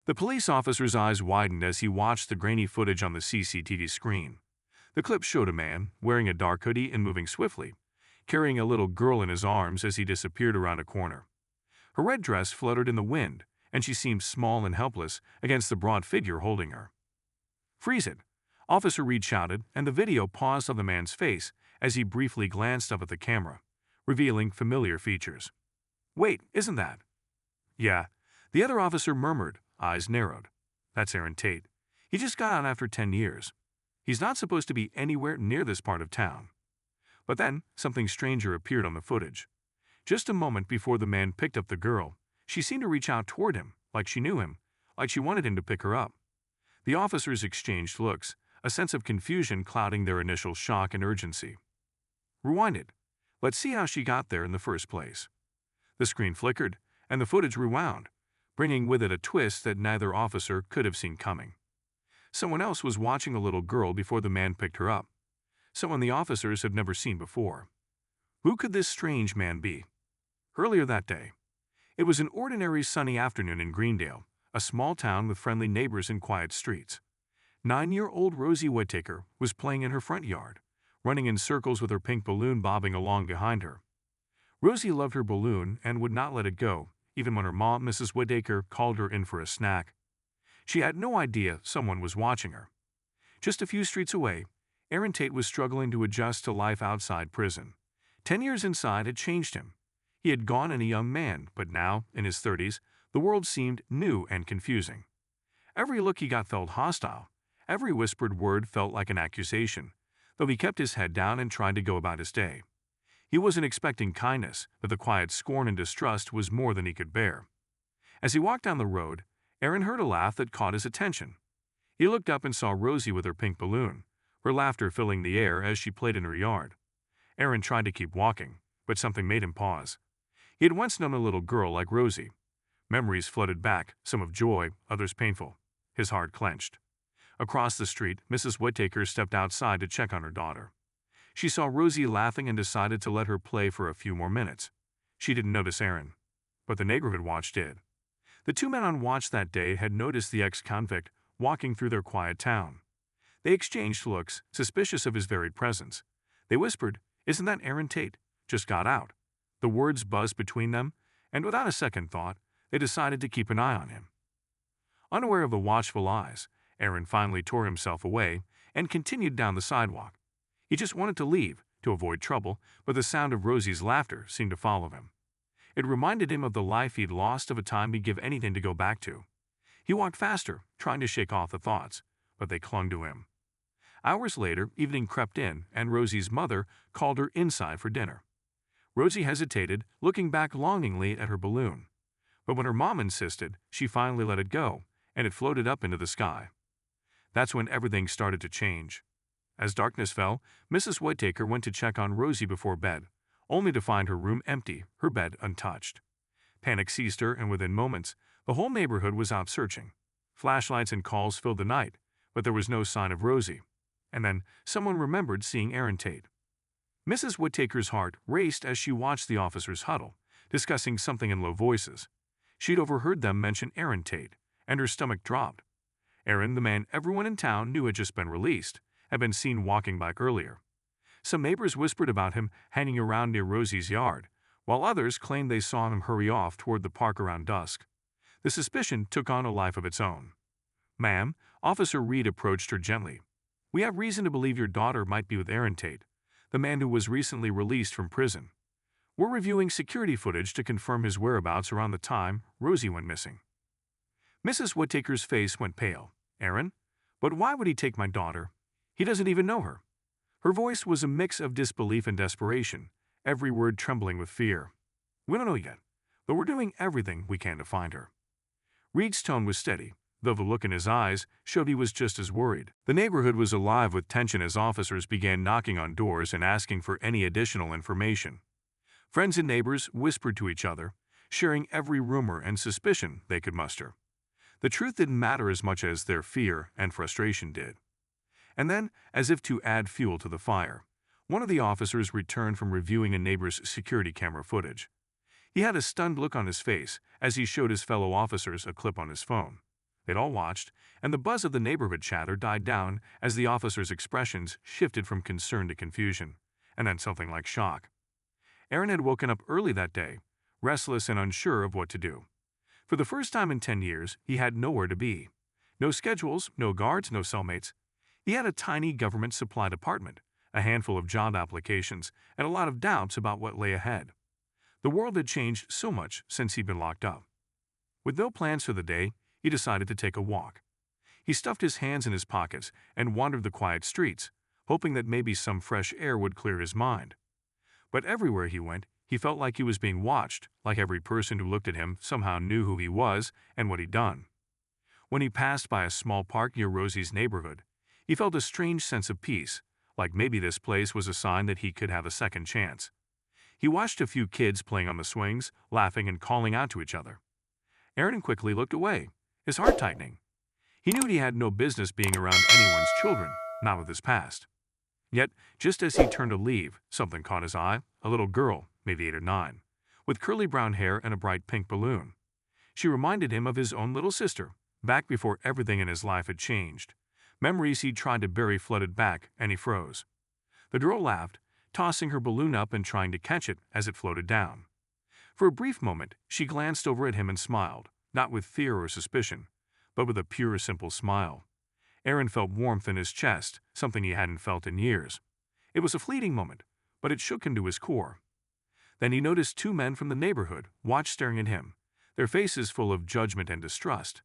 The police officer's eyes widened as he watched the grainy footage on the CCTV screen. The clip showed a man, wearing a dark hoodie and moving swiftly, carrying a little girl in his arms as he disappeared around a corner. Her red dress fluttered in the wind, and she seemed small and helpless against the broad figure holding her. "Freeze it!" Officer Reed shouted, and the video paused on the man's face as he briefly glanced up at the camera, revealing familiar features. "Wait, isn't that?" "Yeah," the other officer murmured, eyes narrowed. "That's Aaron Tate. He just got out after 10 years. He's not supposed to be anywhere near this part of town." But then, something stranger appeared on the footage. Just a moment before the man picked up the girl, she seemed to reach out toward him, like she knew him, like she wanted him to pick her up. The officers exchanged looks, a sense of confusion clouding their initial shock and urgency. "Rewind it. Let's see how she got there in the first place." The screen flickered, and the footage rewound, bringing with it a twist that neither officer could have seen coming. Someone else was watching a little girl before the man picked her up, someone the officers had never seen before. Who could this strange man be? Earlier that day, it was an ordinary sunny afternoon in Greendale, a small town with friendly neighbors and quiet streets. 9-year-old Rosie Whittaker was playing in her front yard, running in circles with her pink balloon bobbing along behind her. Rosie loved her balloon and would not let it go, even when her mom, Mrs. Whittaker, called her in for a snack. She had no idea someone was watching her. Just a few streets away, Aaron Tate was struggling to adjust to life outside prison. 10 years inside had changed him. He had gone in a young man, but now, in his 30s, the world seemed new and confusing. Every look he got felt hostile. Every whispered word felt like an accusation, though he kept his head down and tried to go about his day. He wasn't expecting kindness, but the quiet scorn and distrust was more than he could bear. As he walked down the road, Aaron heard a laugh that caught his attention. He looked up and saw Rosie with her pink balloon, her laughter filling the air as she played in her yard. Aaron tried to keep walking, but something made him pause. He had once known a little girl like Rosie. Memories flooded back, some of joy, others painful. His heart clenched. Across the street, Mrs. Whittaker stepped outside to check on her daughter. She saw Rosie laughing and decided to let her play for a few more minutes. She didn't notice Aaron, but the neighborhood watch did. The two men on watch that day had noticed the ex-convict walking through their quiet town. They exchanged looks, suspicious of his varied presence. They whispered, "Isn't that Aaron Tate? Just got out." The words buzzed between them, and without a second thought, they decided to keep an eye on him. Unaware of the watchful eyes, Aaron finally tore himself away and continued down the sidewalk. He just wanted to leave, to avoid trouble, but the sound of Rosie's laughter seemed to follow him. It reminded him of the life he'd lost, of a time he'd give anything to go back to. He walked faster, trying to shake off the thoughts, but they clung to him. Hours later, evening crept in, and Rosie's mother called her inside for dinner. Rosie hesitated, looking back longingly at her balloon. But when her mom insisted, she finally let it go, and it floated up into the sky. That's when everything started to change. As darkness fell, Mrs. Whittaker went to check on Rosie before bed, only to find her room empty, her bed untouched. Panic seized her, and within moments, the whole neighborhood was out searching. Flashlights and calls filled the night, but there was no sign of Rosie. And then someone remembered seeing Aaron Tate. Mrs. Whittaker's heart raced as she watched the officers huddle, discussing something in low voices. She'd overheard them mention Aaron Tate, and her stomach dropped. Aaron, the man everyone in town knew had just been released, had been seen walking back earlier. Some neighbors whispered about him hanging around near Rosie's yard, while others claimed they saw him hurry off toward the park around dusk. The suspicion took on a life of its own. "Ma'am," Officer Reed approached her gently. "We have reason to believe your daughter might be with Aaron Tate, the man who was recently released from prison. We're reviewing security footage to confirm his whereabouts around the time Rosie went missing." Mrs. Whittaker's face went pale. "Aaron? But why would he take my daughter? He doesn't even know her." Her voice was a mix of disbelief and desperation, every word trembling with fear. "We don't know yet, but we're doing everything we can to find her." Reed's tone was steady, though the look in his eyes showed he was just as worried. The neighborhood was alive with tension as officers began knocking on doors and asking for any additional information. Friends and neighbors whispered to each other, sharing every rumor and suspicion they could muster. The truth didn't matter as much as their fear and frustration did. And then, as if to add fuel to the fire, one of the officers returned from reviewing a neighbor's security camera footage. He had a stunned look on his face as he showed his fellow officers a clip on his phone. They'd all watched, and the buzz of the neighborhood chatter died down as the officers' expressions shifted from concern to confusion, and then something like shock. Aaron had woken up early that day, restless and unsure of what to do. For the first time in 10 years, he had nowhere to be. No schedules, no guards, no cellmates. He had a tiny government-supplied apartment, a handful of job applications, and a lot of doubts about what lay ahead. The world had changed so much since he'd been locked up. With no plans for the day, he decided to take a walk. He stuffed his hands in his pockets and wandered the quiet streets, hoping that maybe some fresh air would clear his mind. But everywhere he went, he felt like he was being watched, like every person who looked at him somehow knew who he was and what he'd done. When he passed by a small park near Rosie's neighborhood, he felt a strange sense of peace, like maybe this place was a sign that he could have a second chance. He watched a few kids playing on the swings, laughing and calling out to each other. Aaron quickly looked away, his heart tightening. He knew he had no business being around anyone's children, not with his past. Yet, just as he turned to leave, something caught his eye, a little girl, maybe 8 or 9, with curly brown hair and a bright pink balloon. She reminded him of his own little sister, back before everything in his life had changed. Memories he'd tried to bury flooded back, and he froze. The girl laughed, tossing her balloon up and trying to catch it as it floated down. For a brief moment, she glanced over at him and smiled, not with fear or suspicion, but with a pure, simple smile. Aaron felt warmth in his chest, something he hadn't felt in years. It was a fleeting moment, but it shook him to his core. Then he noticed 2 men from the neighborhood watched staring at him, their faces full of judgment and distrust.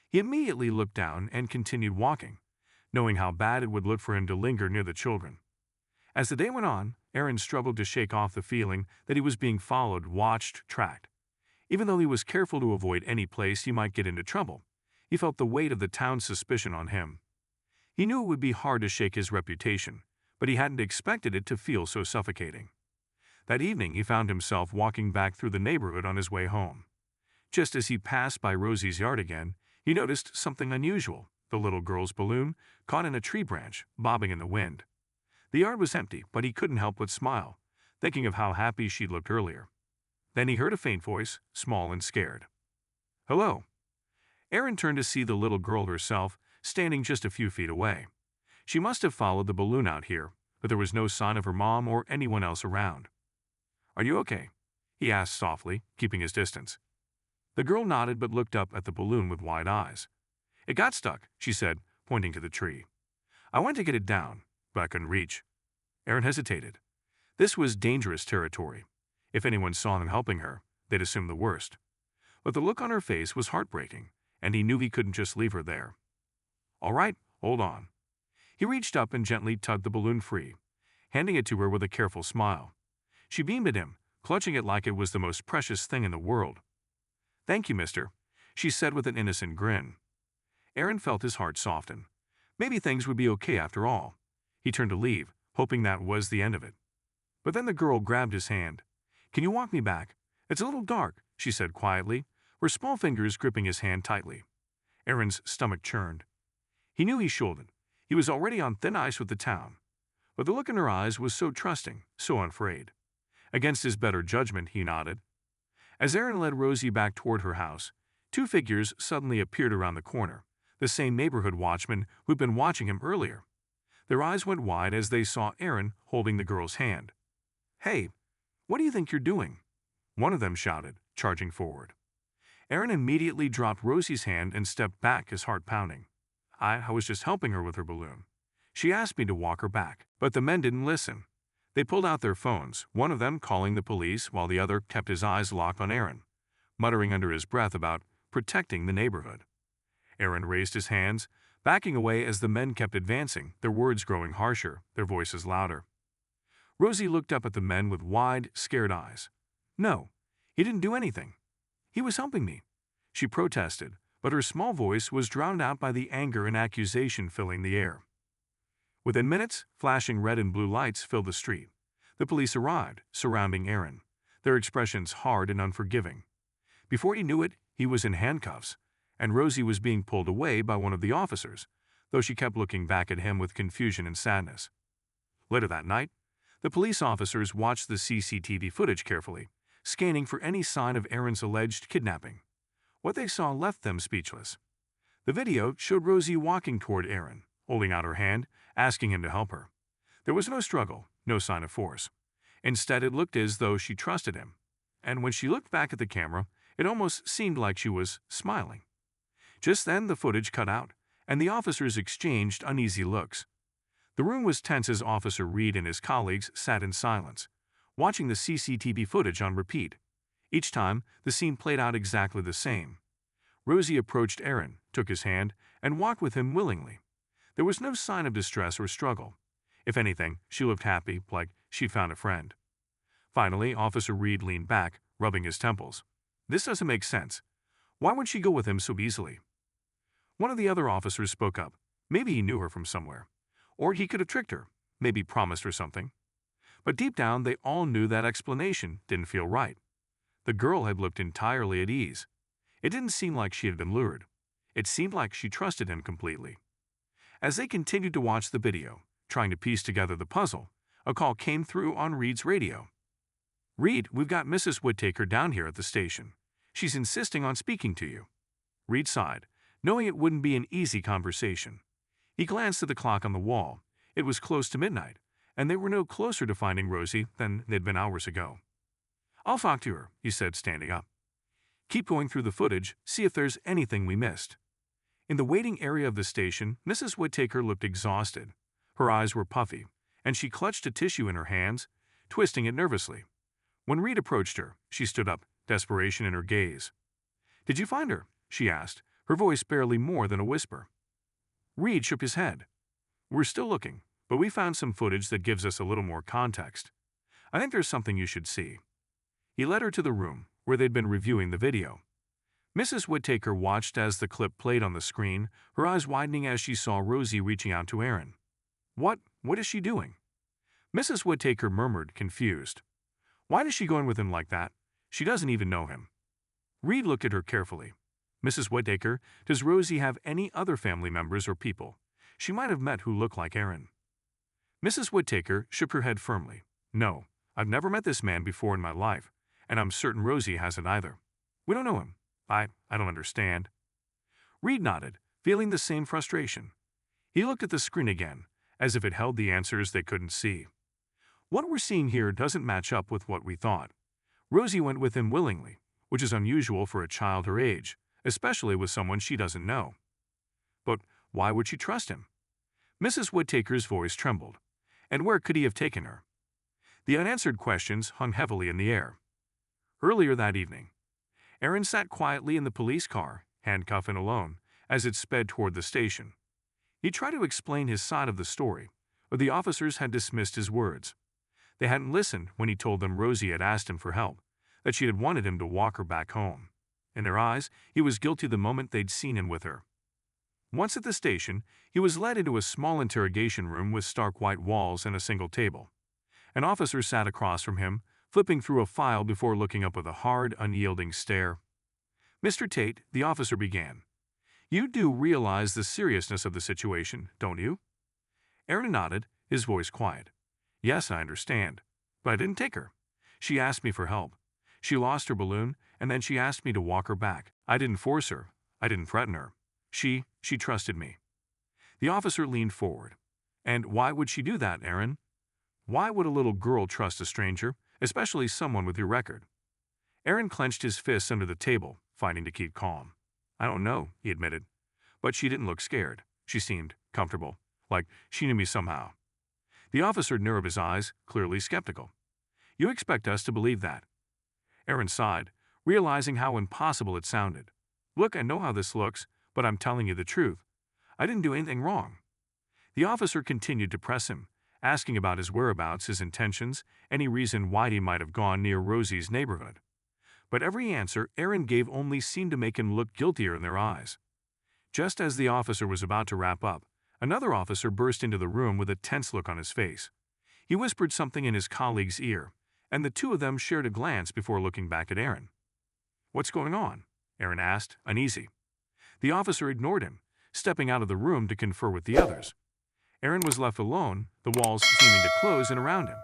He immediately looked down and continued walking, knowing how bad it would look for him to linger near the children. As the day went on, Aaron struggled to shake off the feeling that he was being followed, watched, tracked. Even though he was careful to avoid any place he might get into trouble, he felt the weight of the town's suspicion on him. He knew it would be hard to shake his reputation, but he hadn't expected it to feel so suffocating. That evening, he found himself walking back through the neighborhood on his way home. Just as he passed by Rosie's yard again, he noticed something unusual, the little girl's balloon caught in a tree branch, bobbing in the wind. The yard was empty, but he couldn't help but smile, thinking of how happy she'd looked earlier. Then he heard a faint voice, small and scared. "Hello." Aaron turned to see the little girl herself, standing just a few feet away. She must have followed the balloon out here, but there was no sign of her mom or anyone else around. "Are you okay?" he asked softly, keeping his distance. The girl nodded but looked up at the balloon with wide eyes. "It got stuck," she said, pointing to the tree. "I went to get it down, but I couldn't reach." Aaron hesitated. This was dangerous territory. If anyone saw him helping her, they'd assume the worst. But the look on her face was heartbreaking, and he knew he couldn't just leave her there. "All right, hold on." He reached up and gently tugged the balloon free, handing it to her with a careful smile. She beamed at him, clutching it like it was the most precious thing in the world. "Thank you, mister," she said with an innocent grin. Aaron felt his heart soften. Maybe things would be okay after all. He turned to leave, hoping that was the end of it. But then the girl grabbed his hand. "Can you walk me back? It's a little dark," she said quietly, her small fingers gripping his hand tightly. Aaron's stomach churned. He knew he shouldn't. He was already on thin ice with the town. But the look in her eyes was so trusting, so unafraid. Against his better judgment, he nodded. As Aaron led Rosie back toward her house, 2 figures suddenly appeared around the corner, the same neighborhood watchmen who'd been watching him earlier. Their eyes went wide as they saw Aaron holding the girl's hand. "Hey, what do you think you're doing?" one of them shouted, charging forward. Aaron immediately dropped Rosie's hand and stepped back, his heart pounding. I was just helping her with her balloon. She asked me to walk her back, but the men didn't listen. They pulled out their phones, one of them calling the police while the other kept his eyes locked on Aaron, muttering under his breath about protecting the neighborhood. Aaron raised his hands, backing away as the men kept advancing, their words growing harsher, their voices louder. Rosie looked up at the men with wide, scared eyes. "No, he didn't do anything. He was helping me," she protested, but her small voice was drowned out by the anger and accusation filling the air. Within minutes, flashing red and blue lights filled the street. The police arrived, surrounding Aaron, their expressions hard and unforgiving. Before he knew it, he was in handcuffs, and Rosie was being pulled away by one of the officers, though she kept looking back at him with confusion and sadness. Later that night, the police officers watched the CCTV footage carefully, scanning for any sign of Aaron's alleged kidnapping. What they saw left them speechless. The video showed Rosie walking toward Aaron, holding out her hand, asking him to help her. There was no struggle, no sign of force. Instead, it looked as though she trusted him. And when she looked back at the camera, it almost seemed like she was smiling. Just then, the footage cut out, and the officers exchanged uneasy looks. The room was tense as Officer Reed and his colleagues sat in silence, watching the CCTV footage on repeat. Each time, the scene played out exactly the same. Rosie approached Aaron, took his hand, and walked with him willingly. There was no sign of distress or struggle. If anything, she looked happy, like she'd found a friend. Finally, Officer Reed leaned back, rubbing his temples. This doesn't make sense. Why would she go with him so easily? One of the other officers spoke up. Maybe he knew her from somewhere. Or he could have tricked her, maybe promised her something. But deep down, they all knew that explanation didn't feel right. The girl had looked entirely at ease. It didn't seem like she had been lured. It seemed like she trusted him completely. As they continued to watch the video, trying to piece together the puzzle, a call came through on Reed's radio. "Reed, we've got Mrs. Whittaker down here at the station. She's insisting on speaking to you." Reed sighed, knowing it wouldn't be an easy conversation. He glanced at the clock on the wall. It was close to midnight, and they were no closer to finding Rosie than they'd been hours ago. "I'll talk to her," he said, standing up. "Keep going through the footage, see if there's anything we missed." In the waiting area of the station, Mrs. Whittaker looked exhausted. Her eyes were puffy, and she clutched a tissue in her hands, twisting it nervously. When Reed approached her, she stood up, desperation in her gaze. "Did you find her?" she asked, her voice barely more than a whisper. Reed shook his head. "We're still looking, but we found some footage that gives us a little more context. I think there's something you should see." He led her to the room, where they'd been reviewing the video. Mrs. Whittaker watched as the clip played on the screen, her eyes widening as she saw Rosie reaching out to Aaron. What is she doing?" Mrs. Whittaker murmured, confused. "Why is she going with him like that? She doesn't even know him." Reed looked at her carefully. "Mrs. Whittaker, does Rosie have any other family members or people she might have met who look like Aaron?" Mrs. Whittaker shook her head firmly. "No, I've never met this man before in my life, and I'm certain Rosie hasn't either. We don't know him. I don't understand." Reed nodded, feeling the same frustration. He looked at the screen again, as if it held the answers they couldn't see. "What we're seeing here doesn't match up with what we thought. Rosie went with him willingly, which is unusual for a child her age, especially with someone she doesn't know. But why would she trust him?" Mrs. Whittaker's voice trembled. And where could he have taken her? The unanswered questions hung heavily in the air. Earlier that evening, Aaron sat quietly in the police car, handcuffed and alone, as it sped toward the station. He tried to explain his side of the story, but the officers had dismissed his words. They hadn't listened when he told them Rosie had asked him for help, that she had wanted him to walk her back home. In their eyes, he was guilty the moment they'd seen him with her. Once at the station, he was led into a small interrogation room with stark white walls and a single table. An officer sat across from him, flipping through a file before looking up with a hard, unyielding stare. "Mr. Tate," the officer began, "you do realize the seriousness of the situation, don't you?" Aaron nodded, his voice quiet. "Yes, I understand. But I didn't take her. She asked me for help. She lost her balloon, and then she asked me to walk her back. I didn't force her. I didn't threaten her. She trusted me." The officer leaned forward. "And why would she do that, Aaron? Why would a little girl trust a stranger, especially someone with your record?" Aaron clenched his fists under the table, fighting to keep calm. "I don't know," he admitted. "But she didn't look scared. She seemed comfortable, like she knew me somehow." The officer narrowed his eyes, clearly skeptical. "You expect us to believe that?" Aaron sighed, realizing how impossible it sounded. "Look, I know how this looks, but I'm telling you the truth. I didn't do anything wrong." The officer continued to press him, asking about his whereabouts, his intentions, any reason why he might have gone near Rosie's neighborhood. But every answer Aaron gave only seemed to make him look guiltier in their eyes. Just as the officer was about to wrap up, another officer burst into the room with a tense look on his face. He whispered something in his colleague's ear, and the two of them shared a glance before looking back at Aaron. "What's going on?" Aaron asked, uneasy. The officer ignored him, stepping out of the room to confer with the others. Aaron was left alone, the walls seeming to close in around him.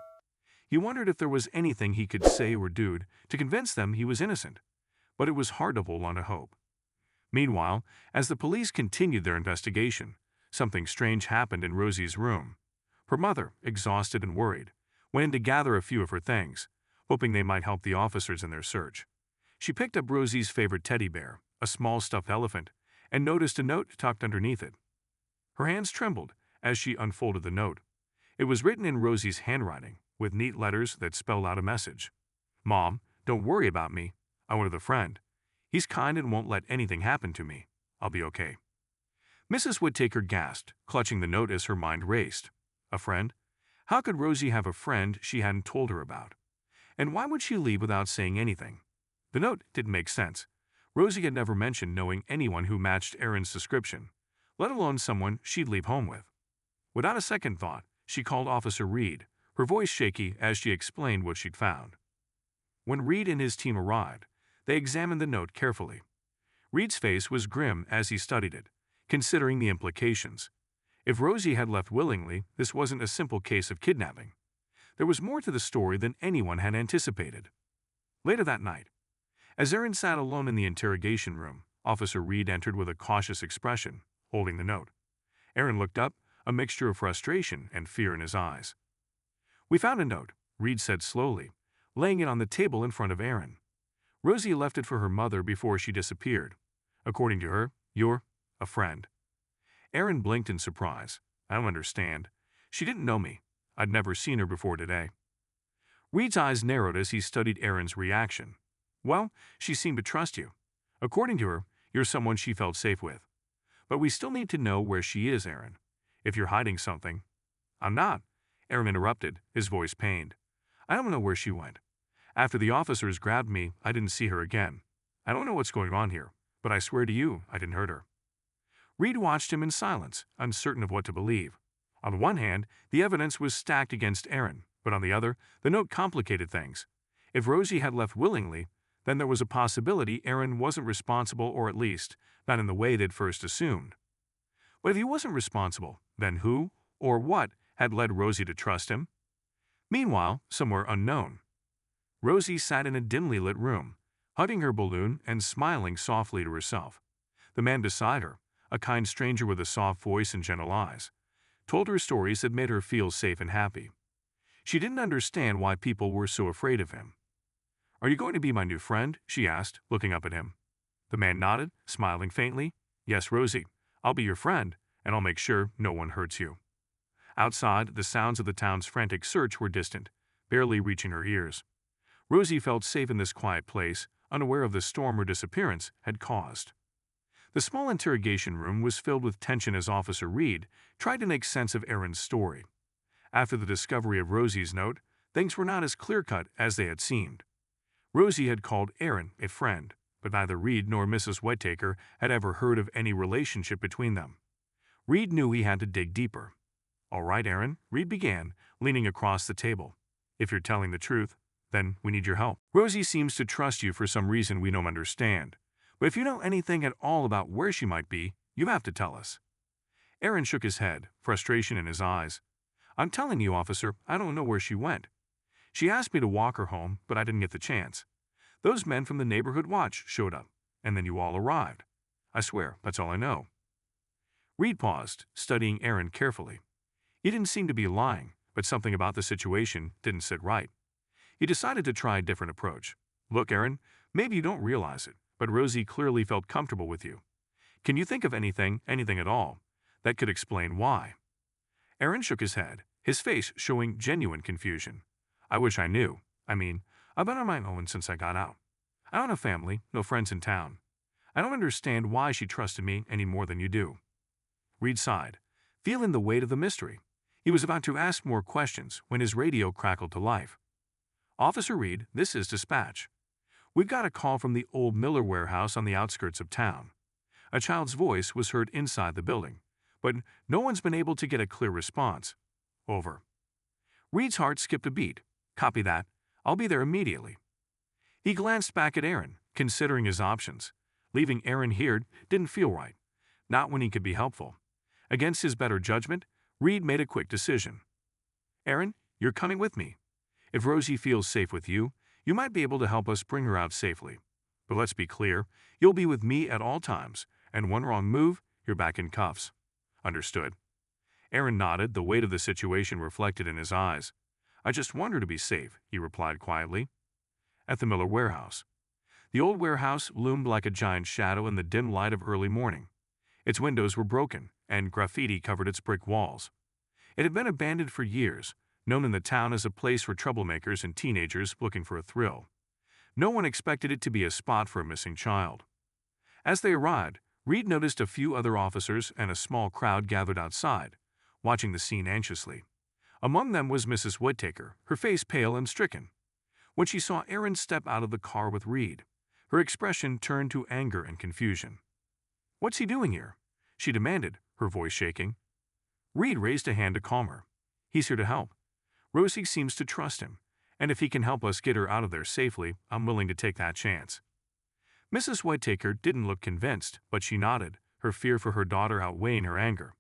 He wondered if there was anything he could say or do to convince them he was innocent, but it was hard to hold on to hope. Meanwhile, as the police continued their investigation, something strange happened in Rosie's room. Her mother, exhausted and worried, went in to gather a few of her things, hoping they might help the officers in their search. She picked up Rosie's favorite teddy bear, a small stuffed elephant, and noticed a note tucked underneath it. Her hands trembled as she unfolded the note. It was written in Rosie's handwriting, with neat letters that spelled out a message. "Mom, don't worry about me. I wanted a friend. He's kind and won't let anything happen to me. I'll be okay." Mrs. Whittaker gasped, clutching the note as her mind raced. A friend? How could Rosie have a friend she hadn't told her about? And why would she leave without saying anything? The note didn't make sense. Rosie had never mentioned knowing anyone who matched Aaron's description, let alone someone she'd leave home with. Without a second thought, she called Officer Reed, her voice shaky as she explained what she'd found. When Reed and his team arrived, they examined the note carefully. Reed's face was grim as he studied it, considering the implications. If Rosie had left willingly, this wasn't a simple case of kidnapping. There was more to the story than anyone had anticipated. Later that night, as Aaron sat alone in the interrogation room, Officer Reed entered with a cautious expression, holding the note. Aaron looked up, a mixture of frustration and fear in his eyes. "We found a note," Reed said slowly, laying it on the table in front of Aaron. "Rosie left it for her mother before she disappeared. According to her, you're a friend." Aaron blinked in surprise. "I don't understand. She didn't know me. I'd never seen her before today." Reed's eyes narrowed as he studied Aaron's reaction. "Well, she seemed to trust you. According to her, you're someone she felt safe with. But we still need to know where she is, Aaron. If you're hiding something—" "I'm not," Aaron interrupted, his voice pained. "I don't know where she went. After the officers grabbed me, I didn't see her again. I don't know what's going on here, but I swear to you, I didn't hurt her." Reed watched him in silence, uncertain of what to believe. On one hand, the evidence was stacked against Aaron, but on the other, the note complicated things. If Rosie had left willingly, then there was a possibility Aaron wasn't responsible, or at least, not in the way they'd first assumed. But if he wasn't responsible, then who, or what, had led Rosie to trust him? Meanwhile, somewhere unknown, Rosie sat in a dimly lit room, hugging her balloon and smiling softly to herself. The man beside her, a kind stranger with a soft voice and gentle eyes, told her stories that made her feel safe and happy. She didn't understand why people were so afraid of him. "Are you going to be my new friend?" she asked, looking up at him. The man nodded, smiling faintly. "Yes, Rosie, I'll be your friend, and I'll make sure no one hurts you." Outside, the sounds of the town's frantic search were distant, barely reaching her ears. Rosie felt safe in this quiet place, unaware of the storm her disappearance had caused. The small interrogation room was filled with tension as Officer Reed tried to make sense of Aaron's story. After the discovery of Rosie's note, things were not as clear-cut as they had seemed. Rosie had called Aaron a friend, but neither Reed nor Mrs. Whittaker had ever heard of any relationship between them. Reed knew he had to dig deeper. "All right, Aaron," Reed began, leaning across the table. "If you're telling the truth, then we need your help. Rosie seems to trust you for some reason we don't understand. But if you know anything at all about where she might be, you have to tell us." Aaron shook his head, frustration in his eyes. "I'm telling you, officer, I don't know where she went. She asked me to walk her home, but I didn't get the chance. Those men from the neighborhood watch showed up, and then you all arrived. I swear, that's all I know." Reed paused, studying Aaron carefully. He didn't seem to be lying, but something about the situation didn't sit right. He decided to try a different approach. "Look, Aaron, maybe you don't realize it, but Rosie clearly felt comfortable with you. Can you think of anything at all, that could explain why?" Aaron shook his head, his face showing genuine confusion. "I wish I knew. I've been on my own since I got out. I don't have family, no friends in town. I don't understand why she trusted me any more than you do." Reed sighed, feeling the weight of the mystery. He was about to ask more questions when his radio crackled to life. "Officer Reed, this is dispatch. We've got a call from the old Miller warehouse on the outskirts of town. A child's voice was heard inside the building, but no one's been able to get a clear response. Over." Reed's heart skipped a beat. "Copy that. I'll be there immediately." He glanced back at Aaron, considering his options. Leaving Aaron here didn't feel right, not when he could be helpful. Against his better judgment, Reed made a quick decision. "Aaron, you're coming with me. If Rosie feels safe with you, you might be able to help us bring her out safely. But let's be clear, you'll be with me at all times, and one wrong move, you're back in cuffs. Understood. Aaron nodded, the weight of the situation reflected in his eyes. I just want her to be safe, he replied quietly. At the Miller warehouse. The old warehouse loomed like a giant shadow in the dim light of early morning. Its windows were broken, and graffiti covered its brick walls. It had been abandoned for years, known in the town as a place for troublemakers and teenagers looking for a thrill. No one expected it to be a spot for a missing child. As they arrived, Reed noticed a few other officers and a small crowd gathered outside, watching the scene anxiously. Among them was Mrs. Whittaker, her face pale and stricken. When she saw Aaron step out of the car with Reed, her expression turned to anger and confusion. "What's he doing here?" she demanded, her voice shaking. Reed raised a hand to calm her. "He's here to help. Rosie seems to trust him, and if he can help us get her out of there safely, I'm willing to take that chance." Mrs. Whittaker didn't look convinced, but she nodded, her fear for her daughter outweighing her anger.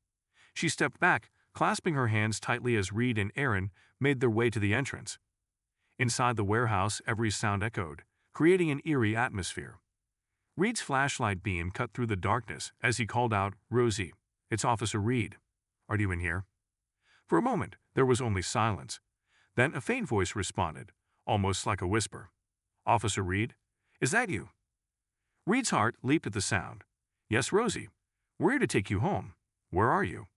She stepped back, clasping her hands tightly as Reed and Aaron made their way to the entrance. Inside the warehouse, every sound echoed, creating an eerie atmosphere. Reed's flashlight beam cut through the darkness as he called out, "Rosie, it's Officer Reed. Are you in here?" For a moment, there was only silence. Then a faint voice responded, almost like a whisper. "Officer Reed, is that you?" Reed's heart leaped at the sound. "Yes, Rosie. We're here to take you home. Where are you?"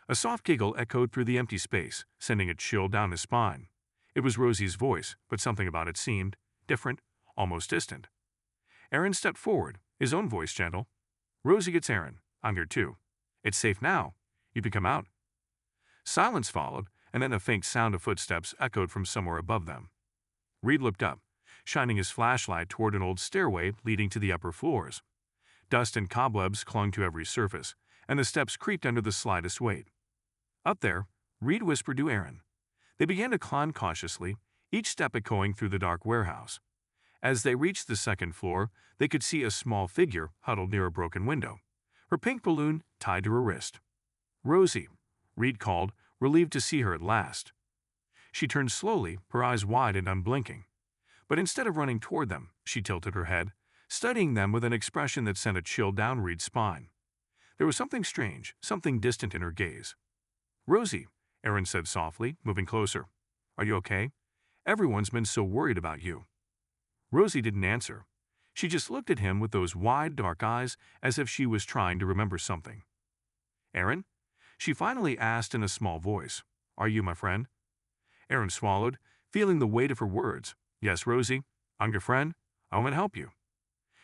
A soft giggle echoed through the empty space, sending a chill down his spine. It was Rosie's voice, but something about it seemed different, almost distant. Aaron stepped forward, his own voice gentle. "Rosie, it's Aaron. I'm here too. It's safe now. You can come out." Silence followed, and then a faint sound of footsteps echoed from somewhere above them. Reed looked up, shining his flashlight toward an old stairway leading to the upper floors. Dust and cobwebs clung to every surface, and the steps creaked under the slightest weight. Up there, Reed whispered to Aaron. They began to climb cautiously, each step echoing through the dark warehouse. As they reached the second floor, they could see a small figure huddled near a broken window, her pink balloon tied to her wrist. "Rosie," Reed called, relieved to see her at last. She turned slowly, her eyes wide and unblinking. But instead of running toward them, she tilted her head, studying them with an expression that sent a chill down Reed's spine. There was something strange, something distant in her gaze. "Rosie," Aaron said softly, moving closer. "Are you okay? Everyone's been so worried about you." Rosie didn't answer. She just looked at him with those wide, dark eyes as if she was trying to remember something. "Aaron?" she finally asked in a small voice. "Are you my friend?" Aaron swallowed, feeling the weight of her words. "Yes, Rosie, I'm your friend. I want to help you."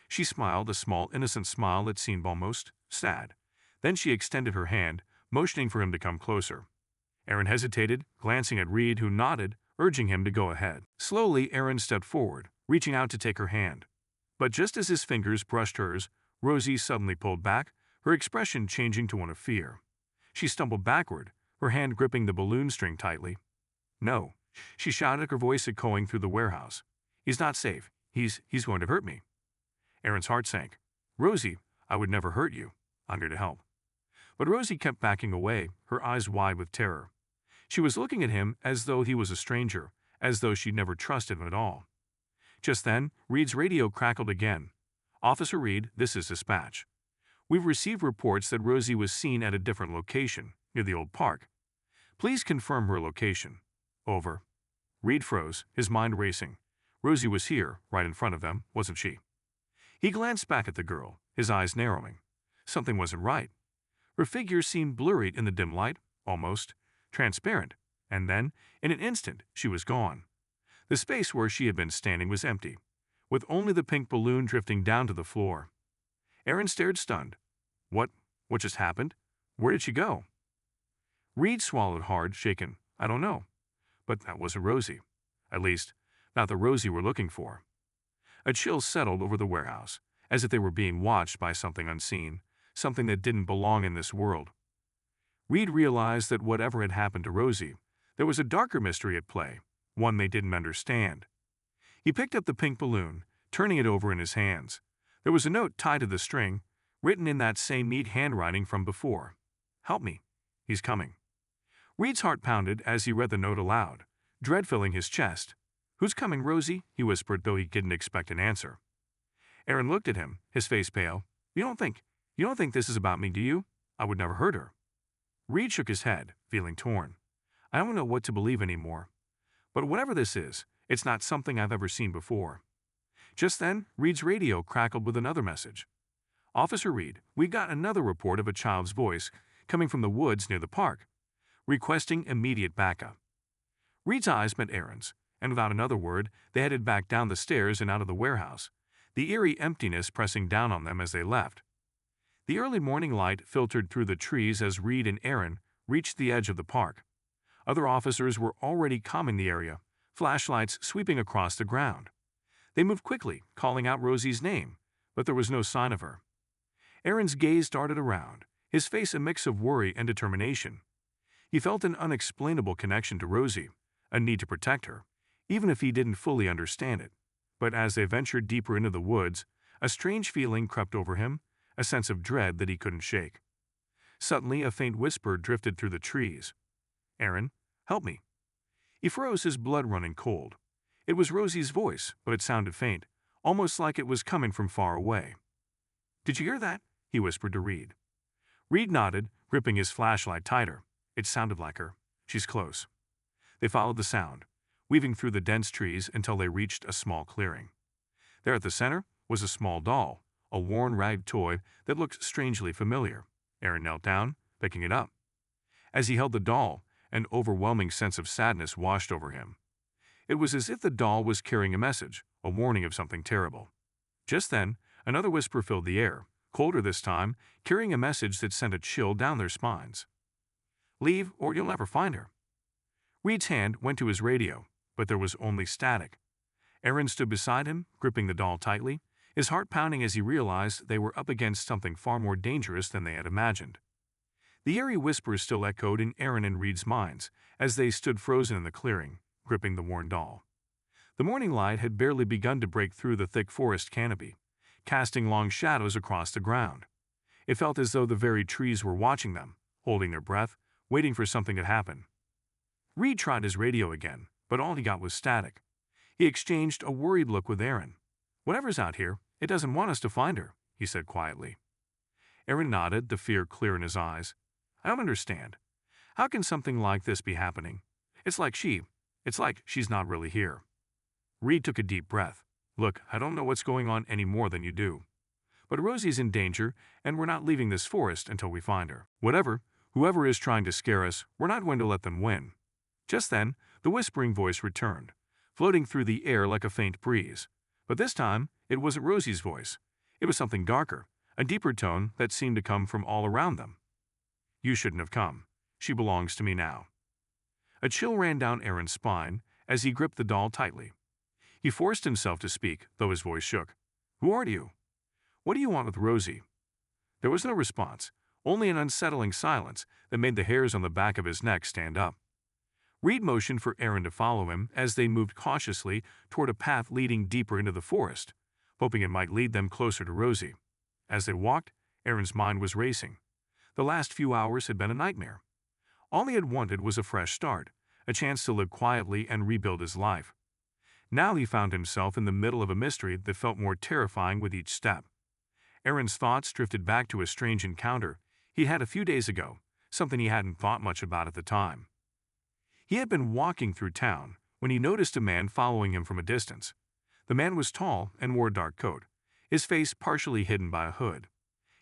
She smiled, a small, innocent smile that seemed almost sad. Then she extended her hand, motioning for him to come closer. Aaron hesitated, glancing at Reed, who nodded, urging him to go ahead. Slowly, Aaron stepped forward, reaching out to take her hand. But just as his fingers brushed hers, Rosie suddenly pulled back, her expression changing to one of fear. She stumbled backward, her hand gripping the balloon string tightly. "No," she shouted, her voice echoing through the warehouse. "He's not safe. He's going to hurt me." Aaron's heart sank. "Rosie, I would never hurt you. I'm here to help." But Rosie kept backing away, her eyes wide with terror. She was looking at him as though he was a stranger, as though she'd never trusted him at all. Just then, Reed's radio crackled again. "Officer Reed, this is dispatch. We've received reports that Rosie was seen at a different location, near the old park. Please confirm her location." "Over." Reed froze, his mind racing. Rosie was here, right in front of them, wasn't she? He glanced back at the girl, his eyes narrowing. Something wasn't right. Her figure seemed blurry in the dim light, almost transparent, and then, in an instant, she was gone. The space where she had been standing was empty, with only the pink balloon drifting down to the floor. Aaron stared stunned. What just happened? Where did she go?" Reed swallowed hard, shaken. "I don't know. But that wasn't Rosie. At least, not the Rosie we're looking for." A chill settled over the warehouse, as if they were being watched by something unseen, something that didn't belong in this world. Reed realized that whatever had happened to Rosie, there was a darker mystery at play, one they didn't understand. He picked up the pink balloon, turning it over in his hands. There was a note tied to the string, written in that same neat handwriting from before. "Help me. He's coming." Reed's heart pounded as he read the note aloud, dread filling his chest. "Who's coming, Rosie?" he whispered, though he didn't expect an answer. Aaron looked at him, his face pale. You don't think this is about me, do you? I would never hurt her." Reed shook his head, feeling torn. "I don't know what to believe anymore. But whatever this is, it's not something I've ever seen before." Just then, Reed's radio crackled with another message. "Officer Reed, we got another report of a child's voice coming from the woods near the park, requesting immediate backup." Reed's eyes met Aaron's, and without another word, they headed back down the stairs and out of the warehouse, the eerie emptiness pressing down on them as they left. The early morning light filtered through the trees as Reed and Aaron reached the edge of the park. Other officers were already combing the area, flashlights sweeping across the ground. They moved quickly, calling out Rosie's name, but there was no sign of her. Aaron's gaze darted around, his face a mix of worry and determination. He felt an unexplainable connection to Rosie, a need to protect her, even if he didn't fully understand it. But as they ventured deeper into the woods, a strange feeling crept over him, a sense of dread that he couldn't shake. Suddenly, a faint whisper drifted through the trees. "Aaron, help me." He froze, his blood running cold. It was Rosie's voice, but it sounded faint, almost like it was coming from far away. "Did you hear that?" he whispered to Reed. Reed nodded, gripping his flashlight tighter. It sounded like her. "She's close." They followed the sound, weaving through the dense trees until they reached a small clearing. There at the center was a small doll, a worn, ragged toy that looked strangely familiar. Aaron knelt down, picking it up. As he held the doll, an overwhelming sense of sadness washed over him. It was as if the doll was carrying a message, a warning of something terrible. Just then, another whisper filled the air, colder this time, carrying a message that sent a chill down their spines. "Leave, or you'll never find her." Reed's hand went to his radio, but there was only static. Aaron stood beside him, gripping the doll tightly, his heart pounding as he realized they were up against something far more dangerous than they had imagined. The eerie whispers still echoed in Aaron and Reed's minds as they stood frozen in the clearing, gripping the worn doll. The morning light had barely begun to break through the thick forest canopy, casting long shadows across the ground. It felt as though the very trees were watching them, holding their breath, waiting for something to happen. Reed tried his radio again, but all he got was static. He exchanged a worried look with Aaron. "Whatever's out here, it doesn't want us to find her," he said quietly. Aaron nodded, the fear clear in his eyes. "I don't understand. How can something like this be happening? It's like she's not really here." Reed took a deep breath. "Look, I don't know what's going on any more than you do. But Rosie's in danger, and we're not leaving this forest until we find her. Whoever is trying to scare us, we're not going to let them win." Just then, the whispering voice returned, floating through the air like a faint breeze. But this time, it wasn't Rosie's voice. It was something darker, a deeper tone that seemed to come from all around them. "You shouldn't have come. She belongs to me now." A chill ran down Aaron's spine as he gripped the doll tightly. He forced himself to speak, though his voice shook. "Who are you? What do you want with Rosie?" There was no response, only an unsettling silence that made the hairs on the back of his neck stand up. Reed motioned for Aaron to follow him as they moved cautiously toward a path leading deeper into the forest, hoping it might lead them closer to Rosie. As they walked, Aaron's mind was racing. The last few hours had been a nightmare. All he had wanted was a fresh start, a chance to live quietly and rebuild his life. Now he found himself in the middle of a mystery that felt more terrifying with each step. Aaron's thoughts drifted back to a strange encounter he had a few days ago, something he hadn't thought much about at the time. He had been walking through town when he noticed a man following him from a distance. The man was tall and wore a dark coat, his face partially hidden by a hood.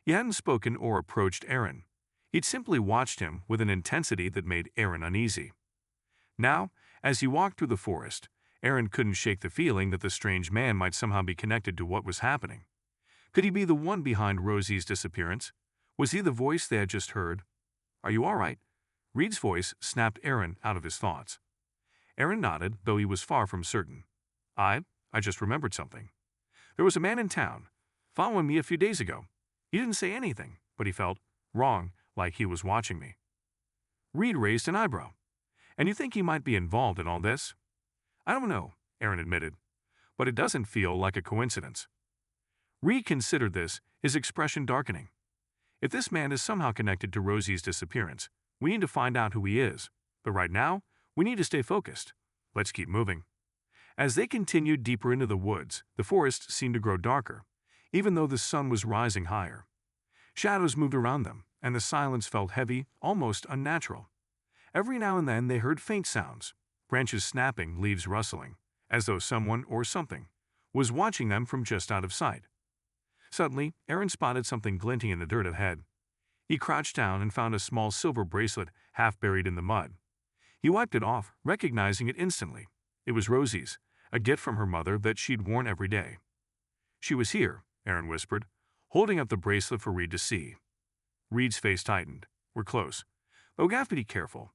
He hadn't spoken or approached Aaron. He'd simply watched him with an intensity that made Aaron uneasy. Now, as he walked through the forest, Aaron couldn't shake the feeling that the strange man might somehow be connected to what was happening. Could he be the one behind Rosie's disappearance? Was he the voice they had just heard? "Are you all right?" Reed's voice snapped Aaron out of his thoughts. Aaron nodded, though he was far from certain. I just remembered something. There was a man in town, following me a few days ago. He didn't say anything, but he felt wrong, like he was watching me." Reed raised an eyebrow. "And you think he might be involved in all this?" "I don't know," Aaron admitted, "but it doesn't feel like a coincidence." Reed considered this, his expression darkening. "If this man is somehow connected to Rosie's disappearance, we need to find out who he is. But right now, we need to stay focused. Let's keep moving." As they continued deeper into the woods, the forest seemed to grow darker, even though the sun was rising higher. Shadows moved around them, and the silence felt heavy, almost unnatural. Every now and then they heard faint sounds, branches snapping, leaves rustling, as though someone or something was watching them from just out of sight. Suddenly, Aaron spotted something glinting in the dirt ahead. He crouched down and found a small silver bracelet half buried in the mud. He wiped it off, recognizing it instantly. It was Rosie's, a gift from her mother that she'd worn every day. "She was here," Aaron whispered, holding up the bracelet for Reed to see. Reed's face tightened. "We're close. But we have to be careful.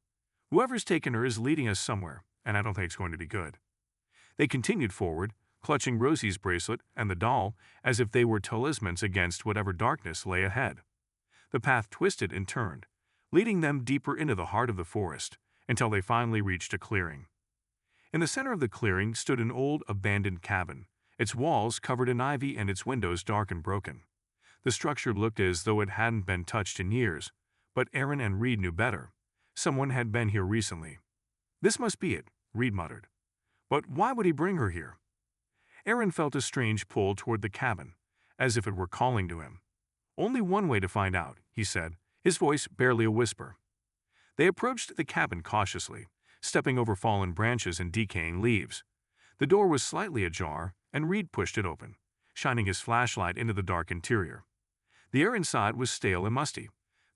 Whoever's taken her is leading us somewhere, and I don't think it's going to be good." They continued forward, clutching Rosie's bracelet and the doll as if they were talismans against whatever darkness lay ahead. The path twisted and turned, leading them deeper into the heart of the forest, until they finally reached a clearing. In the center of the clearing stood an old, abandoned cabin, its walls covered in ivy and its windows dark and broken. The structure looked as though it hadn't been touched in years, but Aaron and Reed knew better. Someone had been here recently. "This must be it," Reed muttered. "But why would he bring her here?" Aaron felt a strange pull toward the cabin, as if it were calling to him. "Only one way to find out," he said, his voice barely a whisper. They approached the cabin cautiously, stepping over fallen branches and decaying leaves. The door was slightly ajar, and Reed pushed it open, shining his flashlight into the dark interior. The air inside was stale and musty,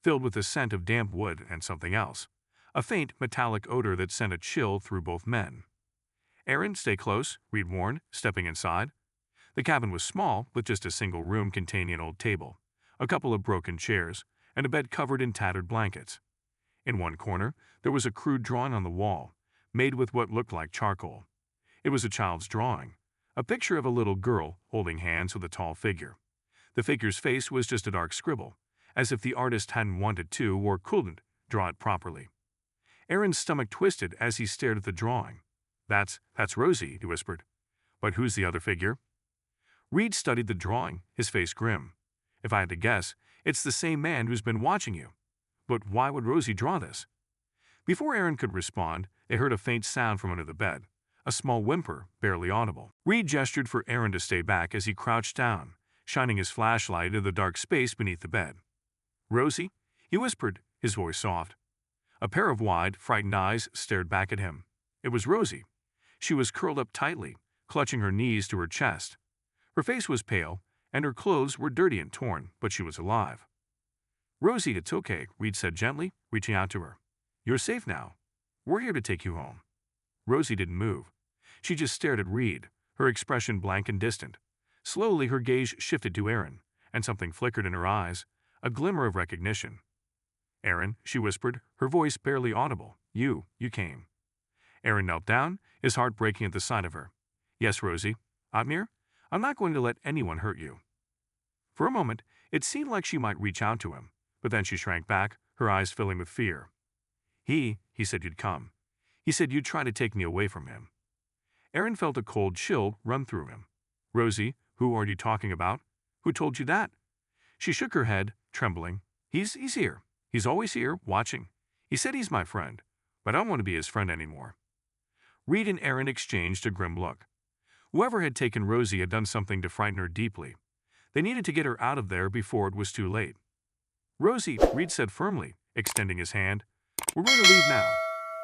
filled with the scent of damp wood and something else, a faint metallic odor that sent a chill through both men. "Aaron, stay close," Reed warned, stepping inside. The cabin was small, with just a single room containing an old table, a couple of broken chairs, and a bed covered in tattered blankets. In one corner, there was a crude drawing on the wall, made with what looked like charcoal. It was a child's drawing, a picture of a little girl holding hands with a tall figure. The figure's face was just a dark scribble, as if the artist hadn't wanted to or couldn't draw it properly. Aaron's stomach twisted as he stared at the drawing. That's Rosie," he whispered. "But who's the other figure?" Reed studied the drawing, his face grim. "If I had to guess, it's the same man who's been watching you. But why would Rosie draw this?" Before Aaron could respond, they heard a faint sound from under the bed, a small whimper, barely audible. Reed gestured for Aaron to stay back as he crouched down, shining his flashlight into the dark space beneath the bed. "Rosie?" he whispered, his voice soft. A pair of wide, frightened eyes stared back at him. It was Rosie. She was curled up tightly, clutching her knees to her chest. Her face was pale, and her clothes were dirty and torn, but she was alive. "Rosie, it's okay," Reed said gently, reaching out to her. "You're safe now. We're here to take you home." Rosie didn't move. She just stared at Reed, her expression blank and distant. Slowly her gaze shifted to Aaron, and something flickered in her eyes, a glimmer of recognition. "Aaron," she whispered, her voice barely audible. You came." Aaron knelt down, his heart breaking at the sight of her. "Yes, Rosie. Otmir, I'm not going to let anyone hurt you." For a moment, it seemed like she might reach out to him, but then she shrank back, her eyes filling with fear. He said you'd come. He said you'd try to take me away from him." Aaron felt a cold chill run through him. "Rosie, who are you talking about? Who told you that?" She shook her head, trembling. He's here. He's always here, watching. He said he's my friend, but I don't want to be his friend anymore." Reed and Aaron exchanged a grim look. Whoever had taken Rosie had done something to frighten her deeply. They needed to get her out of there before it was too late. "Rosie," Reed said firmly, extending his hand, "we're going to leave now.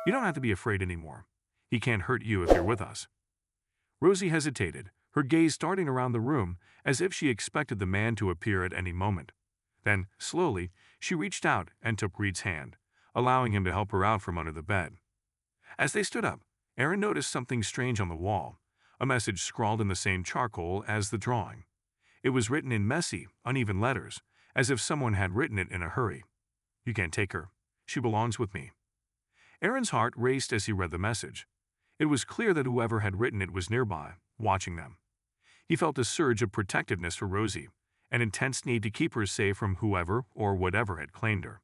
You don't have to be afraid anymore. He can't hurt you if you're with us." Rosie hesitated, her gaze darting around the room as if she expected the man to appear at any moment. Then, slowly, she reached out and took Reed's hand, allowing him to help her out from under the bed. As they stood up, Aaron noticed something strange on the wall, a message scrawled in the same charcoal as the drawing. It was written in messy, uneven letters, as if someone had written it in a hurry. "You can't take her. She belongs with me." Aaron's heart raced as he read the message. It was clear that whoever had written it was nearby, watching them. He felt a surge of protectiveness for Rosie, an intense need to keep her safe from whoever or whatever had claimed her.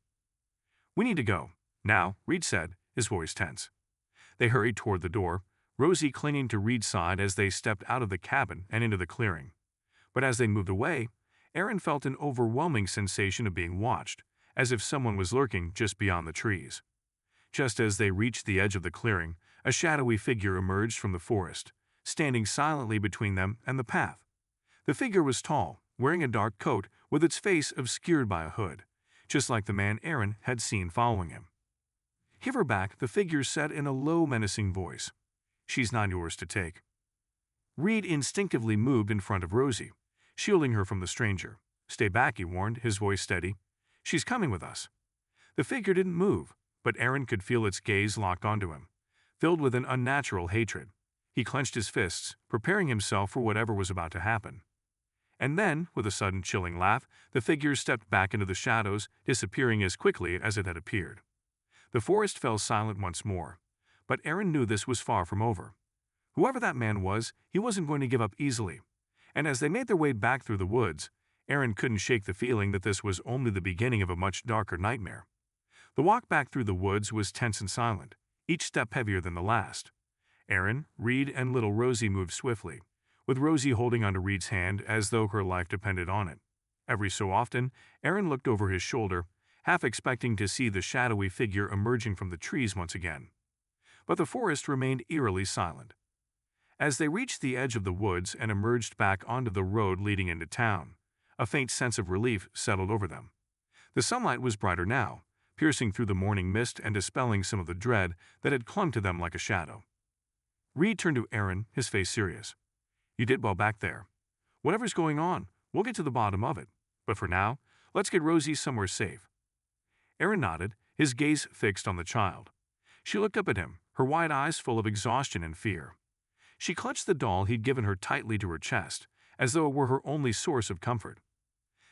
"We need to go now," Reed said, his voice tense. They hurried toward the door, Rosie clinging to Reed's side as they stepped out of the cabin and into the clearing. But as they moved away, Aaron felt an overwhelming sensation of being watched, as if someone was lurking just beyond the trees. Just as they reached the edge of the clearing, a shadowy figure emerged from the forest, standing silently between them and the path. The figure was tall, wearing a dark coat with its face obscured by a hood, just like the man Aaron had seen following him. "Give her back," the figure said in a low, menacing voice. "She's not yours to take." Reed instinctively moved in front of Rosie, shielding her from the stranger. "Stay back," he warned, his voice steady. "She's coming with us." The figure didn't move, but Aaron could feel its gaze locked onto him, filled with an unnatural hatred. He clenched his fists, preparing himself for whatever was about to happen. And then, with a sudden chilling laugh, the figure stepped back into the shadows, disappearing as quickly as it had appeared. The forest fell silent once more, but Aaron knew this was far from over. Whoever that man was, he wasn't going to give up easily. And as they made their way back through the woods, Aaron couldn't shake the feeling that this was only the beginning of a much darker nightmare. The walk back through the woods was tense and silent, each step heavier than the last. Aaron, Reed, and little Rosie moved swiftly, with Rosie holding onto Reed's hand as though her life depended on it. Every so often, Aaron looked over his shoulder, half expecting to see the shadowy figure emerging from the trees once again. But the forest remained eerily silent. As they reached the edge of the woods and emerged back onto the road leading into town, a faint sense of relief settled over them. The sunlight was brighter now, piercing through the morning mist and dispelling some of the dread that had clung to them like a shadow. Reed turned to Aaron, his face serious. "You did well back there. Whatever's going on, we'll get to the bottom of it. But for now, let's get Rosie somewhere safe." Aaron nodded, his gaze fixed on the child. She looked up at him, her wide eyes full of exhaustion and fear. She clutched the doll he'd given her tightly to her chest, as though it were her only source of comfort.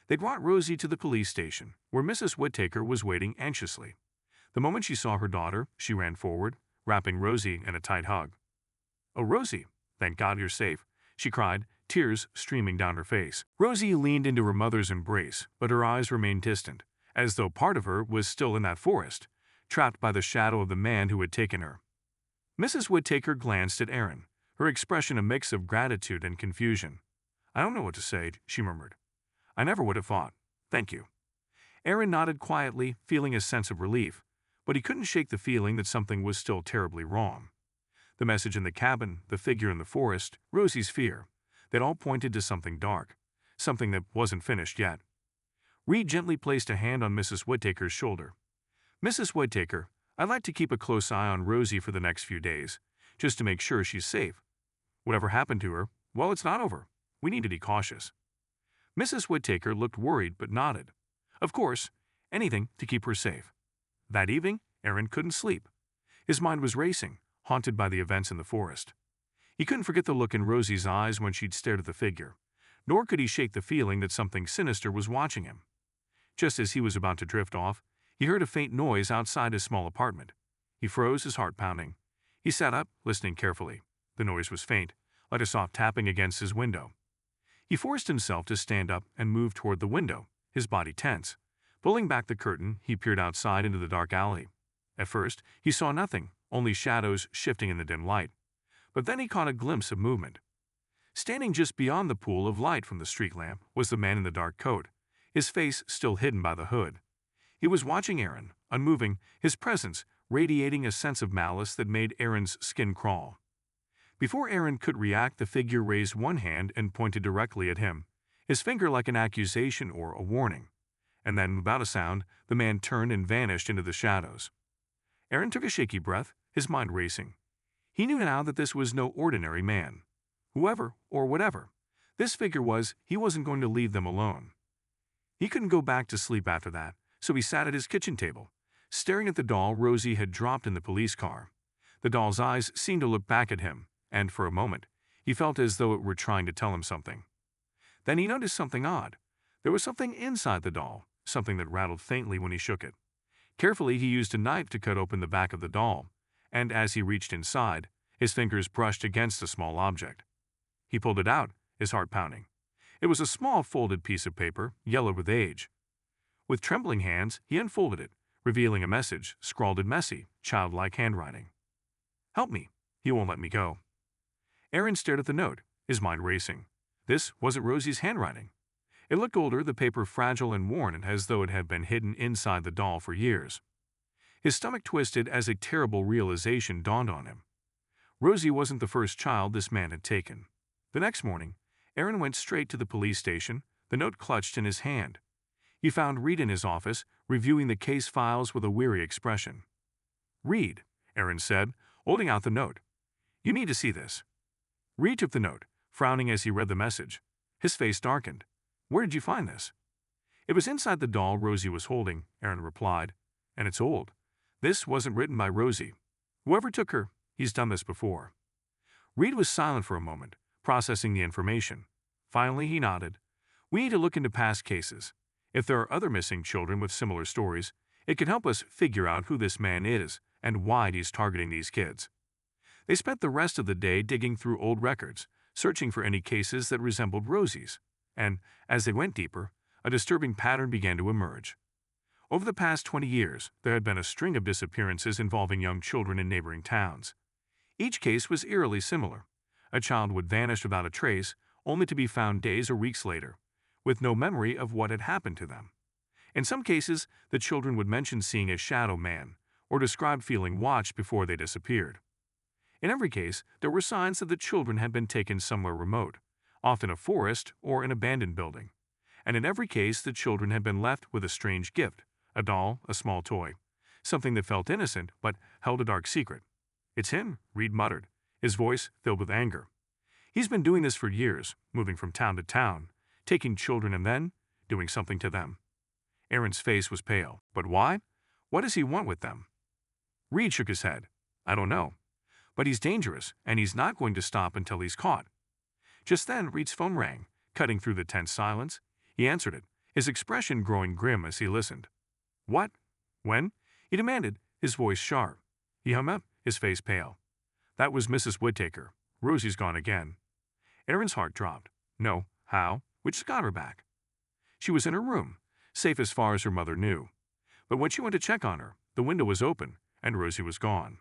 They brought Rosie to the police station, where Mrs. Whittaker was waiting anxiously. The moment she saw her daughter, she ran forward, wrapping Rosie in a tight hug. "Oh, Rosie, thank God you're safe," she cried, tears streaming down her face. Rosie leaned into her mother's embrace, but her eyes remained distant, as though part of her was still in that forest, trapped by the shadow of the man who had taken her. Mrs. Whittaker glanced at Aaron, her expression a mix of gratitude and confusion. "I don't know what to say," she murmured. "I never would have thought. Thank you." Aaron nodded quietly, feeling a sense of relief, but he couldn't shake the feeling that something was still terribly wrong. The message in the cabin, the figure in the forest, Rosie's fear, they'd all pointed to something dark, something that wasn't finished yet. Reed gently placed a hand on Mrs. Whittaker's shoulder. "Mrs. Whittaker, I'd like to keep a close eye on Rosie for the next few days, just to make sure she's safe. Whatever happened to her, well, it's not over. We need to be cautious." Mrs. Whittaker looked worried but nodded. Of course, anything to keep her safe. That evening, Aaron couldn't sleep. His mind was racing, haunted by the events in the forest. He couldn't forget the look in Rosie's eyes when she'd stared at the figure, nor could he shake the feeling that something sinister was watching him. Just as he was about to drift off, he heard a faint noise outside his small apartment. He froze, his heart pounding. He sat up, listening carefully. The noise was faint, like a soft tapping against his window. He forced himself to stand up and move toward the window, his body tense. Pulling back the curtain, he peered outside into the dark alley. At first, he saw nothing, only shadows shifting in the dim light. But then he caught a glimpse of movement. Standing just beyond the pool of light from the street lamp was the man in the dark coat, his face still hidden by the hood. He was watching Aaron, unmoving, his presence radiating a sense of malice that made Aaron's skin crawl. Before Aaron could react, the figure raised one hand and pointed directly at him, his finger like an accusation or a warning. And then, without a sound, the man turned and vanished into the shadows. Aaron took a shaky breath, his mind racing. He knew now that this was no ordinary man. Whoever, or whatever, this figure was, he wasn't going to leave them alone. He couldn't go back to sleep after that, so he sat at his kitchen table, staring at the doll Rosie had dropped in the police car. The doll's eyes seemed to look back at him, and for a moment, he felt as though it were trying to tell him something. Then he noticed something odd. There was something inside the doll, something that rattled faintly when he shook it. Carefully, he used a knife to cut open the back of the doll, and as he reached inside, his fingers brushed against a small object. He pulled it out, his heart pounding. It was a small folded piece of paper, yellowed with age. With trembling hands, he unfolded it, revealing a message scrawled in messy, childlike handwriting. "Help me. He won't let me go." Aaron stared at the note, his mind racing. This wasn't Rosie's handwriting. It looked older, the paper fragile and worn, as though it had been hidden inside the doll for years. His stomach twisted as a terrible realization dawned on him. Rosie wasn't the first child this man had taken. The next morning, Aaron went straight to the police station, the note clutched in his hand. He found Reed in his office, reviewing the case files with a weary expression. "Reed," Aaron said, holding out the note. "You need to see this." Reed took the note, frowning as he read the message. His face darkened. "Where did you find this?" "It was inside the doll Rosie was holding," Aaron replied. "And it's old. This wasn't written by Rosie. Whoever took her, he's done this before." Reed was silent for a moment, processing the information. Finally, he nodded. "We need to look into past cases. If there are other missing children with similar stories, it can help us figure out who this man is and why he's targeting these kids." They spent the rest of the day digging through old records, searching for any cases that resembled Rosie's. And, as they went deeper, a disturbing pattern began to emerge. Over the past 20 years, there had been a string of disappearances involving young children in neighboring towns. Each case was eerily similar. A child would vanish without a trace, only to be found days or weeks later, with no memory of what had happened to them. In some cases, the children would mention seeing a shadow man, or describe feeling watched before they disappeared. In every case, there were signs that the children had been taken somewhere remote, often a forest or an abandoned building. And in every case, the children had been left with a strange gift, a doll, a small toy, something that felt innocent but held a dark secret. "It's him," Reed muttered, his voice filled with anger. "He's been doing this for years, moving from town to town, taking children and then doing something to them." Aaron's face was pale. "But why? What does he want with them?" Reed shook his head. "I don't know. But he's dangerous, and he's not going to stop until he's caught." Just then, Reed's phone rang, cutting through the tense silence. He answered it, his expression growing grim as he listened. "What? When?" he demanded, his voice sharp. He hung up, his face pale. "That was Mrs. Woodtaker. Rosie's gone again." Aaron's heart dropped. "No. How? Which got her back?" "She was in her room, safe as far as her mother knew. But when she went to check on her, the window was open, and Rosie was gone."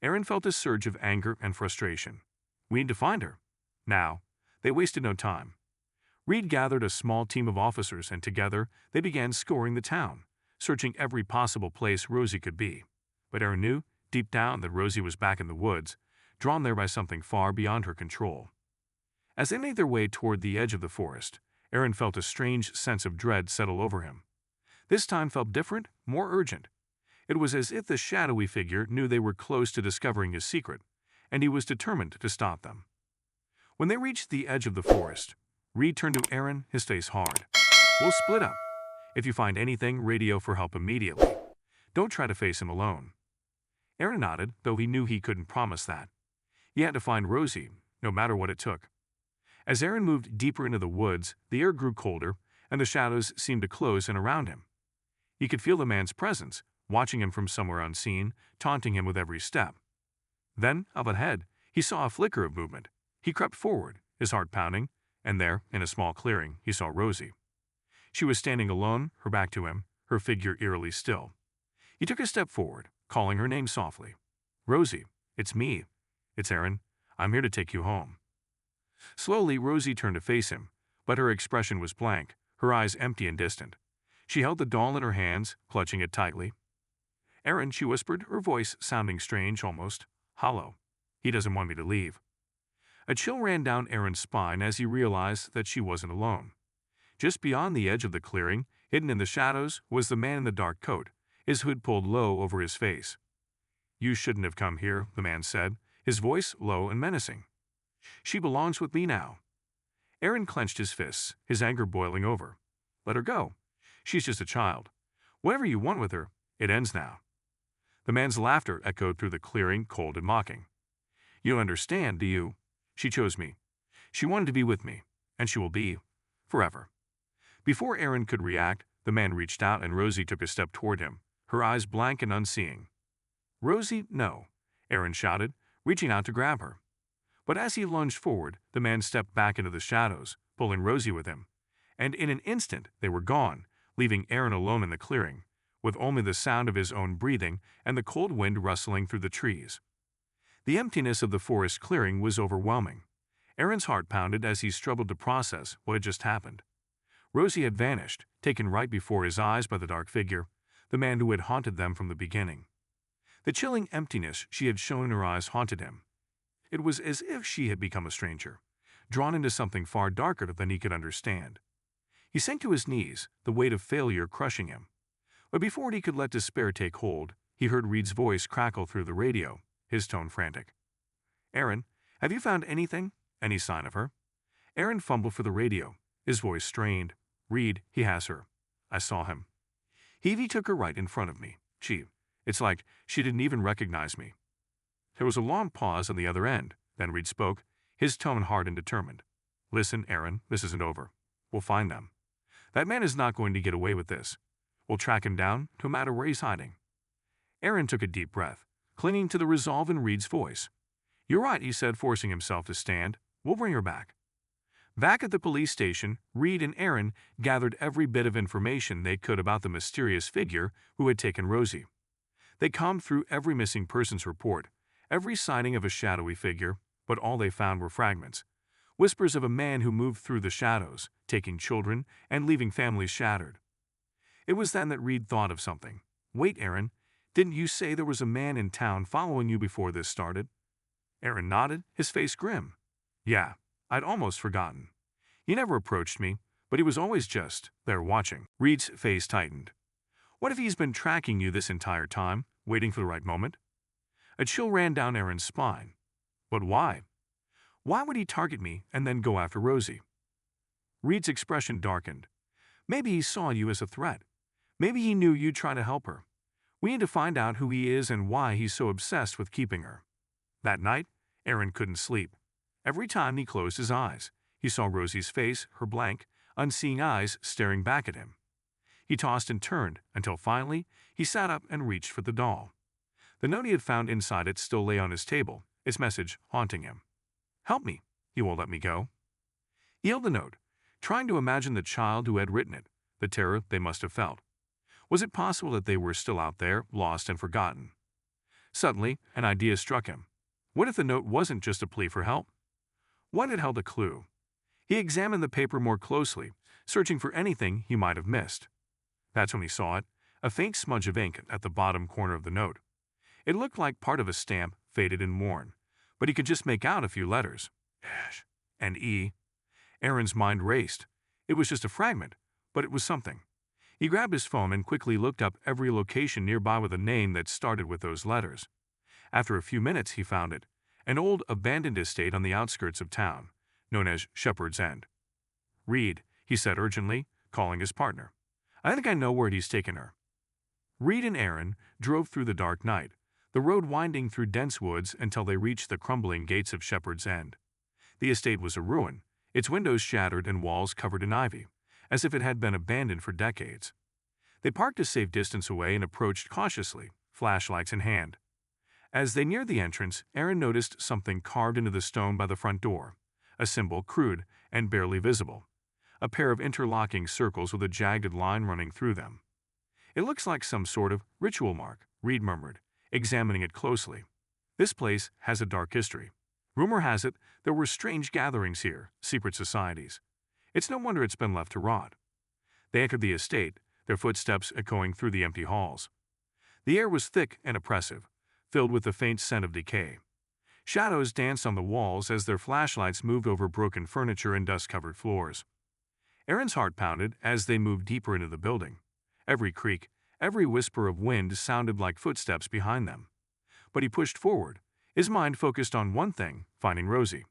Aaron felt a surge of anger and frustration. "We need to find her. Now." They wasted no time. Reed gathered a small team of officers, and together they began scouring the town, searching every possible place Rosie could be. But Aaron knew, deep down, that Rosie was back in the woods, drawn there by something far beyond her control. As they made their way toward the edge of the forest, Aaron felt a strange sense of dread settle over him. This time felt different, more urgent. It was as if the shadowy figure knew they were close to discovering his secret, and he was determined to stop them. When they reached the edge of the forest, Reed turned to Aaron, his face hard. "We'll split up. If you find anything, radio for help immediately. Don't try to face him alone." Aaron nodded, though he knew he couldn't promise that. He had to find Rosie, no matter what it took. As Aaron moved deeper into the woods, the air grew colder, and the shadows seemed to close in around him. He could feel the man's presence, watching him from somewhere unseen, taunting him with every step. Then, up ahead, he saw a flicker of movement. He crept forward, his heart pounding, and there, in a small clearing, he saw Rosie. She was standing alone, her back to him, her figure eerily still. He took a step forward, calling her name softly. "Rosie, it's me. It's Aaron. I'm here to take you home." Slowly, Rosie turned to face him, but her expression was blank, her eyes empty and distant. She held the doll in her hands, clutching it tightly. "Aaron," she whispered, her voice sounding strange, almost hollow. "He doesn't want me to leave." A chill ran down Aaron's spine as he realized that she wasn't alone. Just beyond the edge of the clearing, hidden in the shadows, was the man in the dark coat, his hood pulled low over his face. "You shouldn't have come here," the man said, his voice low and menacing. "She belongs with me now." Aaron clenched his fists, his anger boiling over. "Let her go. She's just a child. Whatever you want with her, it ends now." The man's laughter echoed through the clearing, cold and mocking. "You don't understand, do you? She chose me. She wanted to be with me, and she will be, forever." Before Aaron could react, the man reached out and Rosie took a step toward him, her eyes blank and unseeing. "Rosie, no," Aaron shouted, reaching out to grab her. But as he lunged forward, the man stepped back into the shadows, pulling Rosie with him. And in an instant, they were gone, leaving Aaron alone in the clearing, with only the sound of his own breathing and the cold wind rustling through the trees. The emptiness of the forest clearing was overwhelming. Aaron's heart pounded as he struggled to process what had just happened. Rosie had vanished, taken right before his eyes by the dark figure, the man who had haunted them from the beginning. The chilling emptiness she had shown in her eyes haunted him. It was as if she had become a stranger, drawn into something far darker than he could understand. He sank to his knees, the weight of failure crushing him. But before he could let despair take hold, he heard Reed's voice crackle through the radio, his tone frantic. "Aaron, have you found anything? Any sign of her?" Aaron fumbled for the radio, his voice strained. "Reed, he has her. I saw him. He took her right in front of me. It's like she didn't even recognize me." There was a long pause on the other end. Then Reed spoke, his tone hard and determined. "Listen, Aaron, this isn't over. We'll find them. That man is not going to get away with this. We'll track him down, no matter where he's hiding." Aaron took a deep breath, clinging to the resolve in Reed's voice. "You're right," he said, forcing himself to stand. "We'll bring her back." Back at the police station, Reed and Aaron gathered every bit of information they could about the mysterious figure who had taken Rosie. They combed through every missing persons report, every sighting of a shadowy figure, but all they found were fragments. Whispers of a man who moved through the shadows, taking children and leaving families shattered. It was then that Reed thought of something. "Wait, Aaron, didn't you say there was a man in town following you before this started?" Aaron nodded, his face grim. "Yeah, I'd almost forgotten. He never approached me, but he was always just there watching." Reed's face tightened. "What if he's been tracking you this entire time, waiting for the right moment?" A chill ran down Aaron's spine. "But why? Why would he target me and then go after Rosie?" Reed's expression darkened. "Maybe he saw you as a threat. Maybe he knew you'd try to help her. We need to find out who he is and why he's so obsessed with keeping her." That night, Aaron couldn't sleep. Every time he closed his eyes, he saw Rosie's face, her blank, unseeing eyes staring back at him. He tossed and turned until finally he sat up and reached for the doll. The note he had found inside it still lay on his table, its message haunting him. "Help me. He won't let me go." He held the note, trying to imagine the child who had written it, the terror they must have felt. Was it possible that they were still out there, lost and forgotten? Suddenly, an idea struck him. What if the note wasn't just a plea for help? What had held a clue? He examined the paper more closely, searching for anything he might have missed. That's when he saw it, a faint smudge of ink at the bottom corner of the note. It looked like part of a stamp, faded and worn, but he could just make out a few letters. H and E. Aaron's mind raced. It was just a fragment, but it was something. He grabbed his phone and quickly looked up every location nearby with a name that started with those letters. After a few minutes, he found it, an old abandoned estate on the outskirts of town, known as Shepherd's End. "Reed," he said urgently, calling his partner. "I think I know where he's taken her." Reed and Aaron drove through the dark night, the road winding through dense woods until they reached the crumbling gates of Shepherd's End. The estate was a ruin, its windows shattered and walls covered in ivy, as if it had been abandoned for decades. They parked a safe distance away and approached cautiously, flashlights in hand. As they neared the entrance, Aaron noticed something carved into the stone by the front door, a symbol crude and barely visible, a pair of interlocking circles with a jagged line running through them. "It looks like some sort of ritual mark," Reed murmured, examining it closely. "This place has a dark history. Rumor has it there were strange gatherings here, secret societies. It's no wonder it's been left to rot." They entered the estate, their footsteps echoing through the empty halls. The air was thick and oppressive, filled with the faint scent of decay. Shadows danced on the walls as their flashlights moved over broken furniture and dust-covered floors. Aaron's heart pounded as they moved deeper into the building. Every creak, every whisper of wind sounded like footsteps behind them. But he pushed forward, his mind focused on one thing, finding Rosie.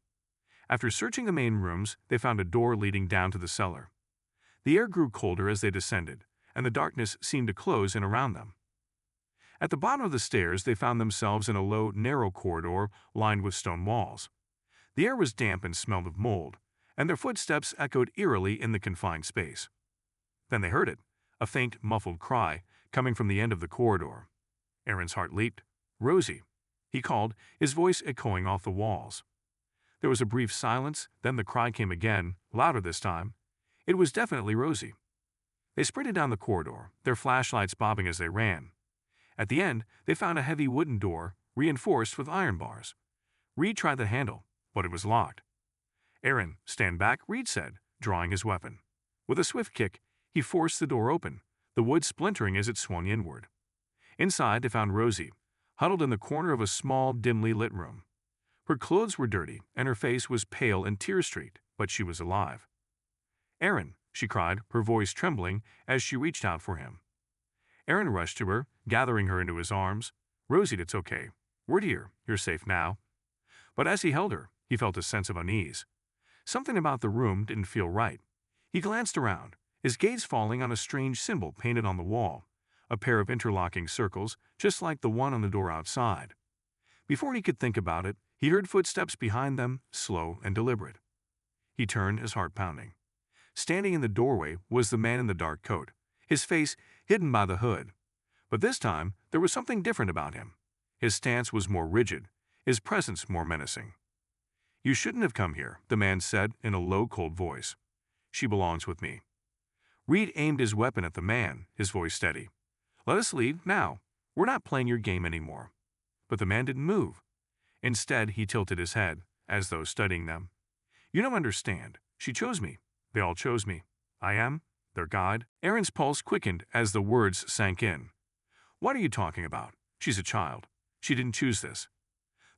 After searching the main rooms, they found a door leading down to the cellar. The air grew colder as they descended, and the darkness seemed to close in around them. At the bottom of the stairs, they found themselves in a low, narrow corridor lined with stone walls. The air was damp and smelled of mold, and their footsteps echoed eerily in the confined space. Then they heard it, a faint, muffled cry coming from the end of the corridor. Aaron's heart leaped. "Rosie," he called, his voice echoing off the walls. There was a brief silence, then the cry came again, louder this time. It was definitely Rosie. They sprinted down the corridor, their flashlights bobbing as they ran. At the end, they found a heavy wooden door, reinforced with iron bars. Reed tried the handle, but it was locked. "Aaron, stand back," Reed said, drawing his weapon. With a swift kick, he forced the door open, the wood splintering as it swung inward. Inside, they found Rosie, huddled in the corner of a small, dimly lit room. Her clothes were dirty, and her face was pale and tear-streaked, but she was alive. "Aaron," she cried, her voice trembling as she reached out for him. Aaron rushed to her, gathering her into his arms. "Rosie, it's okay. We're here. You're safe now." But as he held her, he felt a sense of unease. Something about the room didn't feel right. He glanced around, his gaze falling on a strange symbol painted on the wall, a pair of interlocking circles just like the one on the door outside. Before he could think about it, he heard footsteps behind them, slow and deliberate. He turned, his heart pounding. Standing in the doorway was the man in the dark coat, his face hidden by the hood. But this time, there was something different about him. His stance was more rigid, his presence more menacing. "You shouldn't have come here," the man said in a low, cold voice. "She belongs with me." Reed aimed his weapon at the man, his voice steady. "Let us leave, now. We're not playing your game anymore." But the man didn't move. Instead, he tilted his head, as though studying them. "You don't understand. She chose me. They all chose me. I am their guide." Aaron's pulse quickened as the words sank in. "What are you talking about? She's a child. She didn't choose this."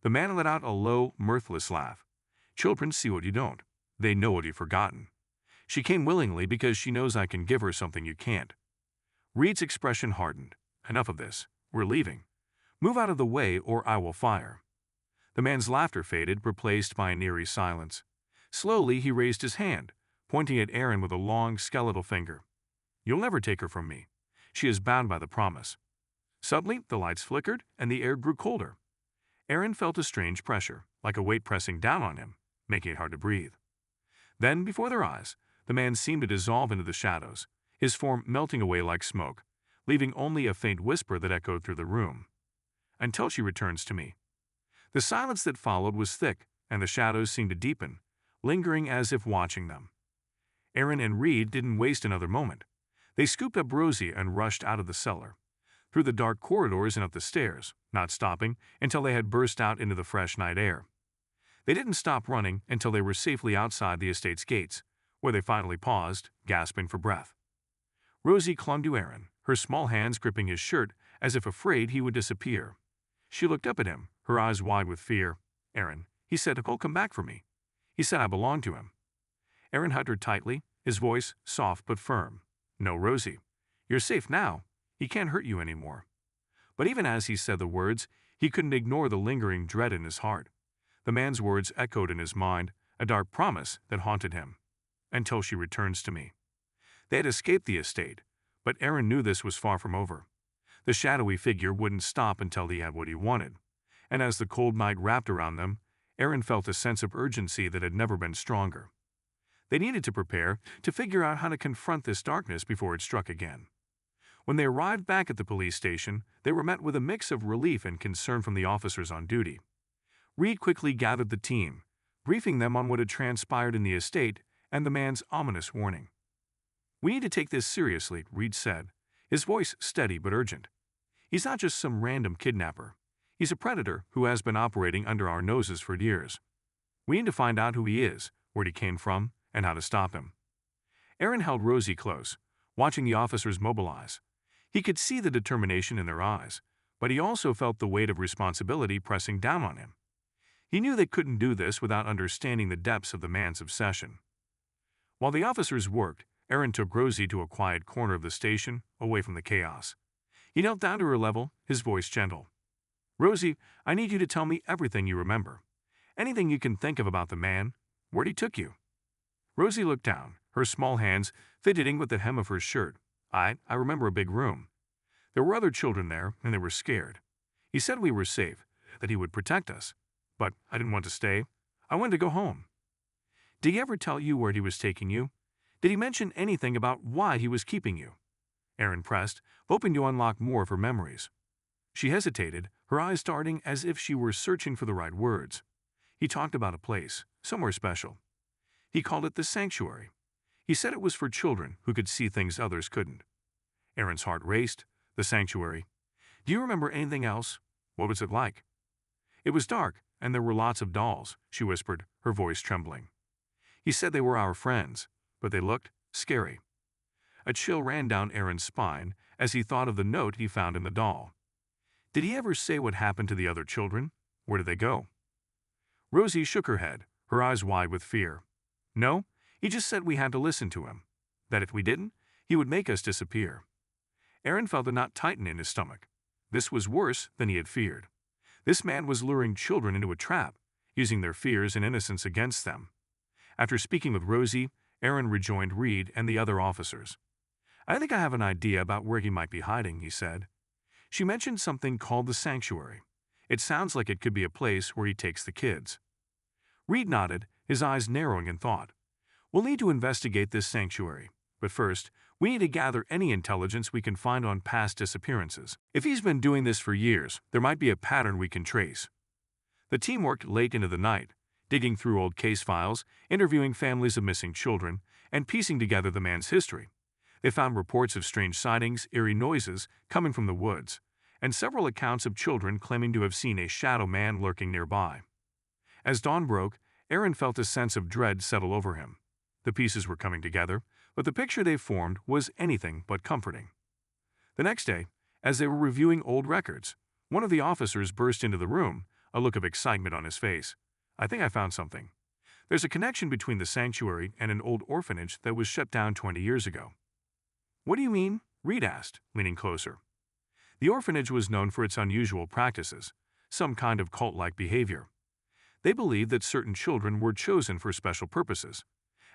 The man let out a low, mirthless laugh. "Children see what you don't. They know what you've forgotten. She came willingly because she knows I can give her something you can't." Reed's expression hardened. "Enough of this. We're leaving. Move out of the way or I will fire." The man's laughter faded, replaced by an eerie silence. Slowly, he raised his hand, pointing at Aaron with a long, skeletal finger. "You'll never take her from me. She is bound by the promise." Suddenly, the lights flickered and the air grew colder. Aaron felt a strange pressure, like a weight pressing down on him, making it hard to breathe. Then, before their eyes, the man seemed to dissolve into the shadows, his form melting away like smoke, leaving only a faint whisper that echoed through the room. "Until she returns to me." The silence that followed was thick, and the shadows seemed to deepen, lingering as if watching them. Aaron and Reed didn't waste another moment. They scooped up Rosie and rushed out of the cellar, through the dark corridors and up the stairs, not stopping until they had burst out into the fresh night air. They didn't stop running until they were safely outside the estate's gates, where they finally paused, gasping for breath. Rosie clung to Aaron, her small hands gripping his shirt as if afraid he would disappear. She looked up at him, her eyes wide with fear. "Aaron, he said he'll come back for me. He said I belong to him." Aaron hugged her tightly, his voice soft but firm. "No, Rosie. You're safe now. He can't hurt you anymore." But even as he said the words, he couldn't ignore the lingering dread in his heart. The man's words echoed in his mind, a dark promise that haunted him. "Until she returns to me." They had escaped the estate, but Aaron knew this was far from over. The shadowy figure wouldn't stop until he had what he wanted, and as the cold night wrapped around them, Aaron felt a sense of urgency that had never been stronger. They needed to prepare, to figure out how to confront this darkness before it struck again. When they arrived back at the police station, they were met with a mix of relief and concern from the officers on duty. Reed quickly gathered the team, briefing them on what had transpired in the estate and the man's ominous warning. "We need to take this seriously," Reed said, his voice steady but urgent. "He's not just some random kidnapper. He's a predator who has been operating under our noses for years. We need to find out who he is, where he came from, and how to stop him." Aaron held Rosie close, watching the officers mobilize. He could see the determination in their eyes, but he also felt the weight of responsibility pressing down on him. He knew they couldn't do this without understanding the depths of the man's obsession. While the officers worked, Aaron took Rosie to a quiet corner of the station, away from the chaos. He knelt down to her level, his voice gentle. "Rosie, I need you to tell me everything you remember. Anything you can think of about the man, where he took you." Rosie looked down, her small hands fidgeting with the hem of her shirt. I remember a big room. There were other children there, and they were scared. He said we were safe, that he would protect us. But I didn't want to stay. I wanted to go home." "Did he ever tell you where he was taking you? Did he mention anything about why he was keeping you?" Aaron pressed, hoping to unlock more of her memories. She hesitated, her eyes darting as if she were searching for the right words. "He talked about a place, somewhere special. He called it the sanctuary. He said it was for children who could see things others couldn't." Aaron's heart raced. The sanctuary. "Do you remember anything else? What was it like?" "It was dark, and there were lots of dolls," she whispered, her voice trembling. "He said they were our friends, but they looked scary." A chill ran down Aaron's spine as he thought of the note he found in the doll. "Did he ever say what happened to the other children? Where did they go?" Rosie shook her head, her eyes wide with fear. "No, he just said we had to listen to him. that if we didn't, he would make us disappear. Aaron felt a knot tighten in his stomach. This was worse than he had feared. This man was luring children into a trap, using their fears and innocence against them. After speaking with Rosie, Aaron rejoined Reed and the other officers. "I think I have an idea about where he might be hiding," he said. "She mentioned something called the sanctuary. It sounds like it could be a place where he takes the kids." Reed nodded, his eyes narrowing in thought. "We'll need to investigate this sanctuary, but first, we need to gather any intelligence we can find on past disappearances. If he's been doing this for years, there might be a pattern we can trace." The team worked late into the night, digging through old case files, interviewing families of missing children, and piecing together the man's history. They found reports of strange sightings, eerie noises coming from the woods, and several accounts of children claiming to have seen a shadow man lurking nearby. As dawn broke, Aaron felt a sense of dread settle over him. The pieces were coming together, but the picture they formed was anything but comforting. The next day, as they were reviewing old records, one of the officers burst into the room, a look of excitement on his face. "I think I found something. There's a connection between the sanctuary and an old orphanage that was shut down 20 years ago." "What do you mean?" Reed asked, leaning closer. The orphanage was known for its unusual practices, some kind of cult-like behavior. They believed that certain children were chosen for special purposes.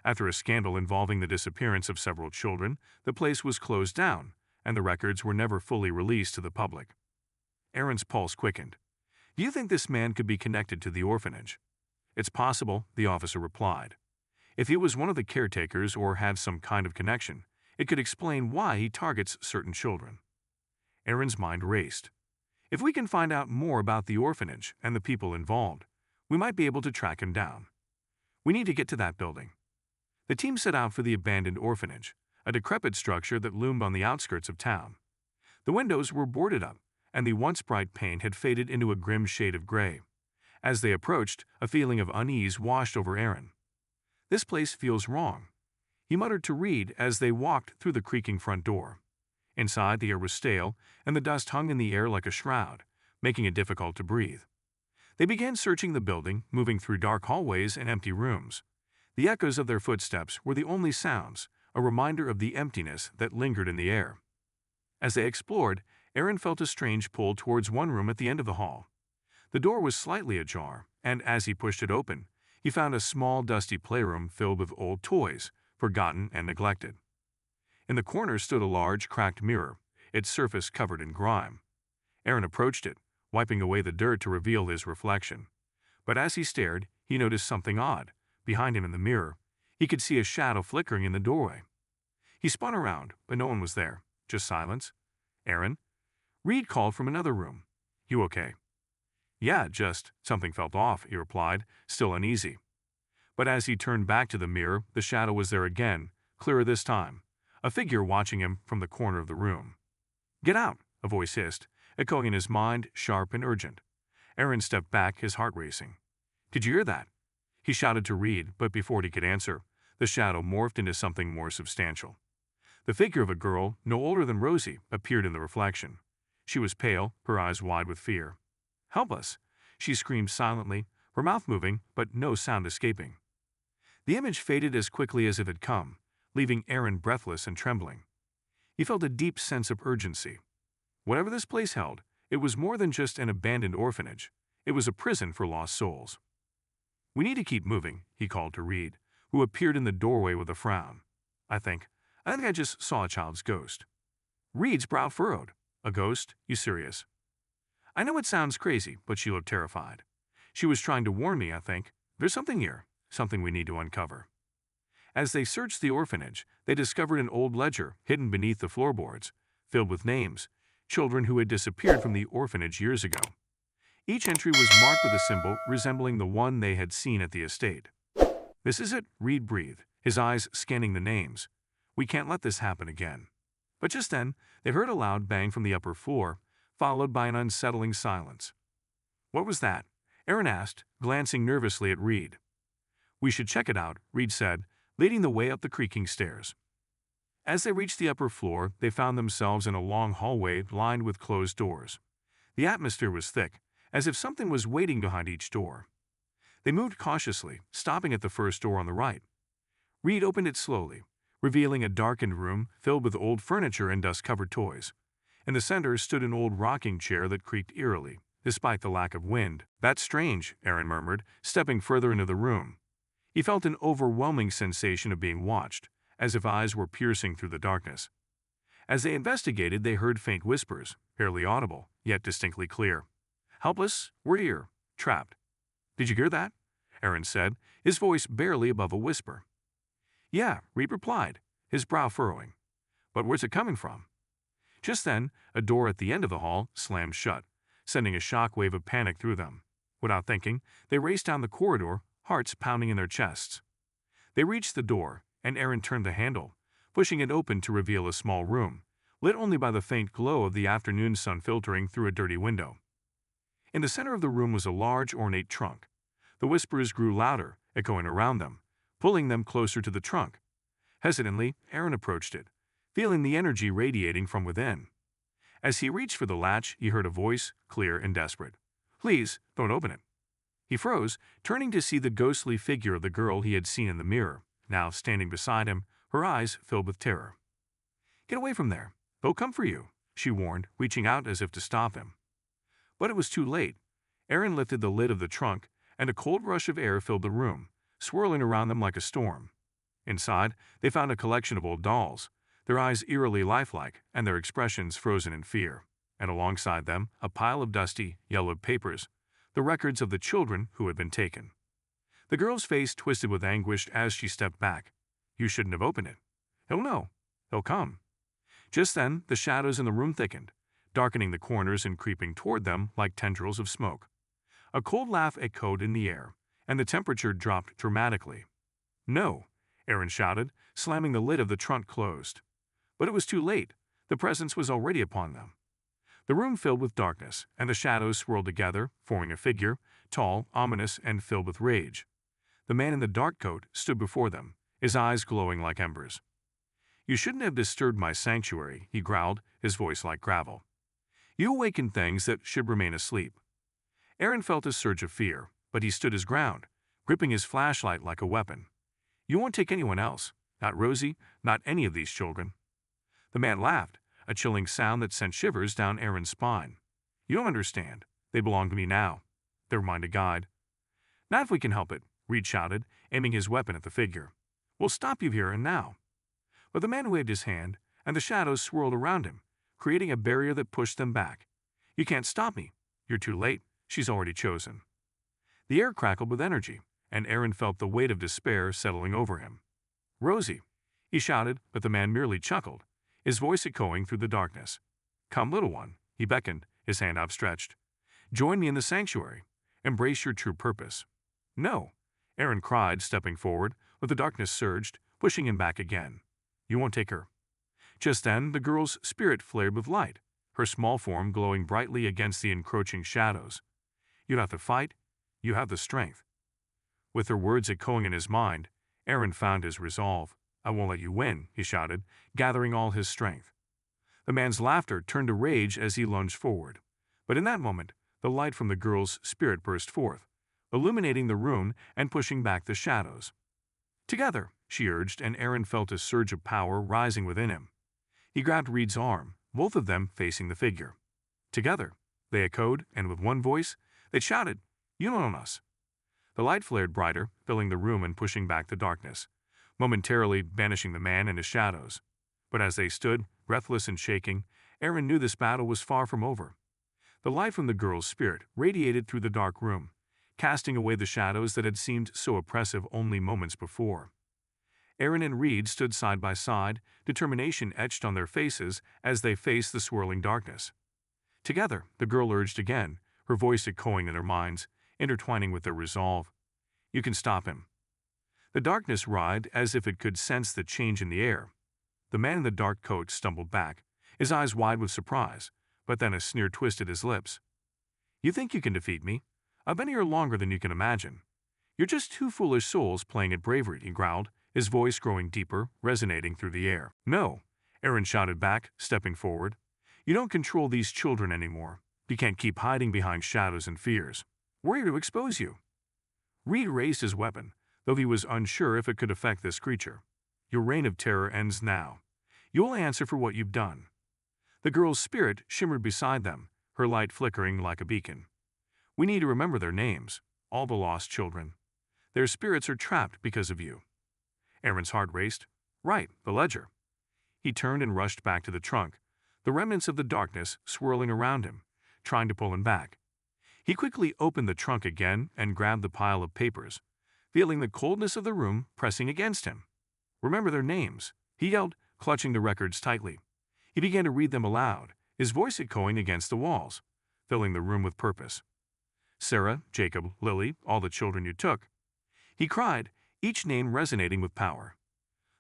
After a scandal involving the disappearance of several children, the place was closed down, and the records were never fully released to the public. Aaron's pulse quickened. "Do you think this man could be connected to the orphanage?" "It's possible," the officer replied. "If he was one of the caretakers or had some kind of connection, it could explain why he targets certain children." Aaron's mind raced. "If we can find out more about the orphanage and the people involved, we might be able to track him down. We need to get to that building." The team set out for the abandoned orphanage, a decrepit structure that loomed on the outskirts of town. The windows were boarded up, and the once bright paint had faded into a grim shade of gray. As they approached, a feeling of unease washed over Aaron. "This place feels wrong," he muttered to Reed as they walked through the creaking front door. Inside, the air was stale, and the dust hung in the air like a shroud, making it difficult to breathe. They began searching the building, moving through dark hallways and empty rooms. The echoes of their footsteps were the only sounds, a reminder of the emptiness that lingered in the air. As they explored, Aaron felt a strange pull towards one room at the end of the hall. The door was slightly ajar, and as he pushed it open, he found a small, dusty playroom filled with old toys, forgotten and neglected. In the corner stood a large, cracked mirror, its surface covered in grime. Aaron approached it, wiping away the dirt to reveal his reflection. But as he stared, he noticed something odd. Behind him in the mirror, he could see a shadow flickering in the doorway. He spun around, but no one was there, just silence. "Aaron?" Reed called from another room. "You okay?" "Yeah, just something felt off," he replied, still uneasy. But as he turned back to the mirror, the shadow was there again, clearer this time, a figure watching him from the corner of the room. "Get out," a voice hissed, echoing in his mind, sharp and urgent. Aaron stepped back, his heart racing. "Did you hear that?" He shouted to Reed, but before he could answer, the shadow morphed into something more substantial. The figure of a girl, no older than Rosie, appeared in the reflection. She was pale, her eyes wide with fear. "Help us!" she screamed silently, her mouth moving, but no sound escaping. The image faded as quickly as it had come, leaving Aaron breathless and trembling. He felt a deep sense of urgency. Whatever this place held, it was more than just an abandoned orphanage. It was a prison for lost souls. "We need to keep moving," he called to Reed, who appeared in the doorway with a frown. I think I just saw a child's ghost." Reed's brow furrowed. "A ghost? You serious?" "I know it sounds crazy, but she looked terrified. She was trying to warn me, I think. There's something here, something we need to uncover." As they searched the orphanage, they discovered an old ledger hidden beneath the floorboards, filled with names, children who had disappeared from the orphanage years ago. Each entry was marked with a symbol resembling the one they had seen at the estate. "This is it," Reed breathed, his eyes scanning the names. "We can't let this happen again." But just then, they heard a loud bang from the upper floor, followed by an unsettling silence. "What was that?" Aaron asked, glancing nervously at Reed. "We should check it out," Reed said, leading the way up the creaking stairs. As they reached the upper floor, they found themselves in a long hallway lined with closed doors. The atmosphere was thick, as if something was waiting behind each door. They moved cautiously, stopping at the first door on the right. Reed opened it slowly, revealing a darkened room filled with old furniture and dust-covered toys. In the center stood an old rocking chair that creaked eerily, despite the lack of wind. "That's strange," Aaron murmured, stepping further into the room. He felt an overwhelming sensation of being watched, as if eyes were piercing through the darkness. As they investigated, they heard faint whispers, barely audible, yet distinctly clear. "Helpless, we're here, trapped." "Did you hear that?" Aaron said, his voice barely above a whisper. "Yeah," Reed replied, his brow furrowing. "But where's it coming from?" Just then, a door at the end of the hall slammed shut, sending a shockwave of panic through them. Without thinking, they raced down the corridor, hearts pounding in their chests. They reached the door, and Aaron turned the handle, pushing it open to reveal a small room, lit only by the faint glow of the afternoon sun filtering through a dirty window. In the center of the room was a large, ornate trunk. The whispers grew louder, echoing around them, pulling them closer to the trunk. Hesitantly, Aaron approached it, feeling the energy radiating from within. As he reached for the latch, he heard a voice, clear and desperate. "Please, don't open it." He froze, turning to see the ghostly figure of the girl he had seen in the mirror, now standing beside him, her eyes filled with terror. "Get away from there. They'll come for you," she warned, reaching out as if to stop him. But it was too late. Aaron lifted the lid of the trunk, and a cold rush of air filled the room, swirling around them like a storm. Inside, they found a collection of old dolls, their eyes eerily lifelike and their expressions frozen in fear, and alongside them a pile of dusty, yellowed papers, the records of the children who had been taken. The girl's face twisted with anguish as she stepped back. "You shouldn't have opened it." "He'll know. He'll come." Just then, the shadows in the room thickened, darkening the corners and creeping toward them like tendrils of smoke. A cold laugh echoed in the air, and the temperature dropped dramatically. "No," Aaron shouted, slamming the lid of the trunk closed. But it was too late. The presence was already upon them. The room filled with darkness, and the shadows swirled together, forming a figure, tall, ominous, and filled with rage. The man in the dark coat stood before them, his eyes glowing like embers. "You shouldn't have disturbed my sanctuary," he growled, his voice like gravel. "You awakened things that should remain asleep." Aaron felt a surge of fear, but he stood his ground, gripping his flashlight like a weapon. "You won't take anyone else. Not Rosie, not any of these children." The man laughed, a chilling sound that sent shivers down Aaron's spine. "You don't understand. They belong to me now. They're mine to guide." "Not if we can help it," Reed shouted, aiming his weapon at the figure. "We'll stop you here and now." But the man waved his hand, and the shadows swirled around him, creating a barrier that pushed them back. "You can't stop me. You're too late. She's already chosen." The air crackled with energy, and Aaron felt the weight of despair settling over him. "Rosie," he shouted, but the man merely chuckled, his voice echoing through the darkness. "Come, little one," he beckoned, his hand outstretched. "Join me in the sanctuary. Embrace your true purpose." "No," Aaron cried, stepping forward, but the darkness surged, pushing him back again. "You won't take her." Just then, the girl's spirit flared with light, her small form glowing brightly against the encroaching shadows. "You don't have to fight. You have the strength." With her words echoing in his mind, Aaron found his resolve. "I won't let you win," he shouted, gathering all his strength. The man's laughter turned to rage as he lunged forward. But in that moment, the light from the girl's spirit burst forth, illuminating the room and pushing back the shadows. "Together," she urged, and Aaron felt a surge of power rising within him. He grabbed Reed's arm, both of them facing the figure. "Together," they echoed, and with one voice, they shouted, "You don't own us." The light flared brighter, filling the room and pushing back the darkness, momentarily banishing the man and his shadows. But as they stood, breathless and shaking, Aaron knew this battle was far from over. The light from the girl's spirit radiated through the dark room, casting away the shadows that had seemed so oppressive only moments before. Aaron and Reed stood side by side, determination etched on their faces as they faced the swirling darkness. Together, the girl urged again, her voice echoing in their minds, intertwining with their resolve. "You can stop him." The darkness writhed as if it could sense the change in the air. The man in the dark coat stumbled back, his eyes wide with surprise, but then a sneer twisted his lips. "You think you can defeat me? I've been here longer than you can imagine. You're just two foolish souls playing at bravery," he growled, his voice growing deeper, resonating through the air. "No," Aaron shouted back, stepping forward. "You don't control these children anymore. You can't keep hiding behind shadows and fears. We're here to expose you." Reed raised his weapon, though he was unsure if it could affect this creature. Your reign of terror ends now. You will answer for what you've done." The girl's spirit shimmered beside them, her light flickering like a beacon. "We need to remember their names, all the lost children. Their spirits are trapped because of you." Aaron's heart raced. Right, the ledger. He turned and rushed back to the trunk, the remnants of the darkness swirling around him, trying to pull him back. He quickly opened the trunk again and grabbed the pile of papers, feeling the coldness of the room pressing against him. "Remember their names," he yelled, clutching the records tightly. He began to read them aloud, his voice echoing against the walls, filling the room with purpose. "Sarah, Jacob, Lily, all the children you took," he cried, each name resonating with power.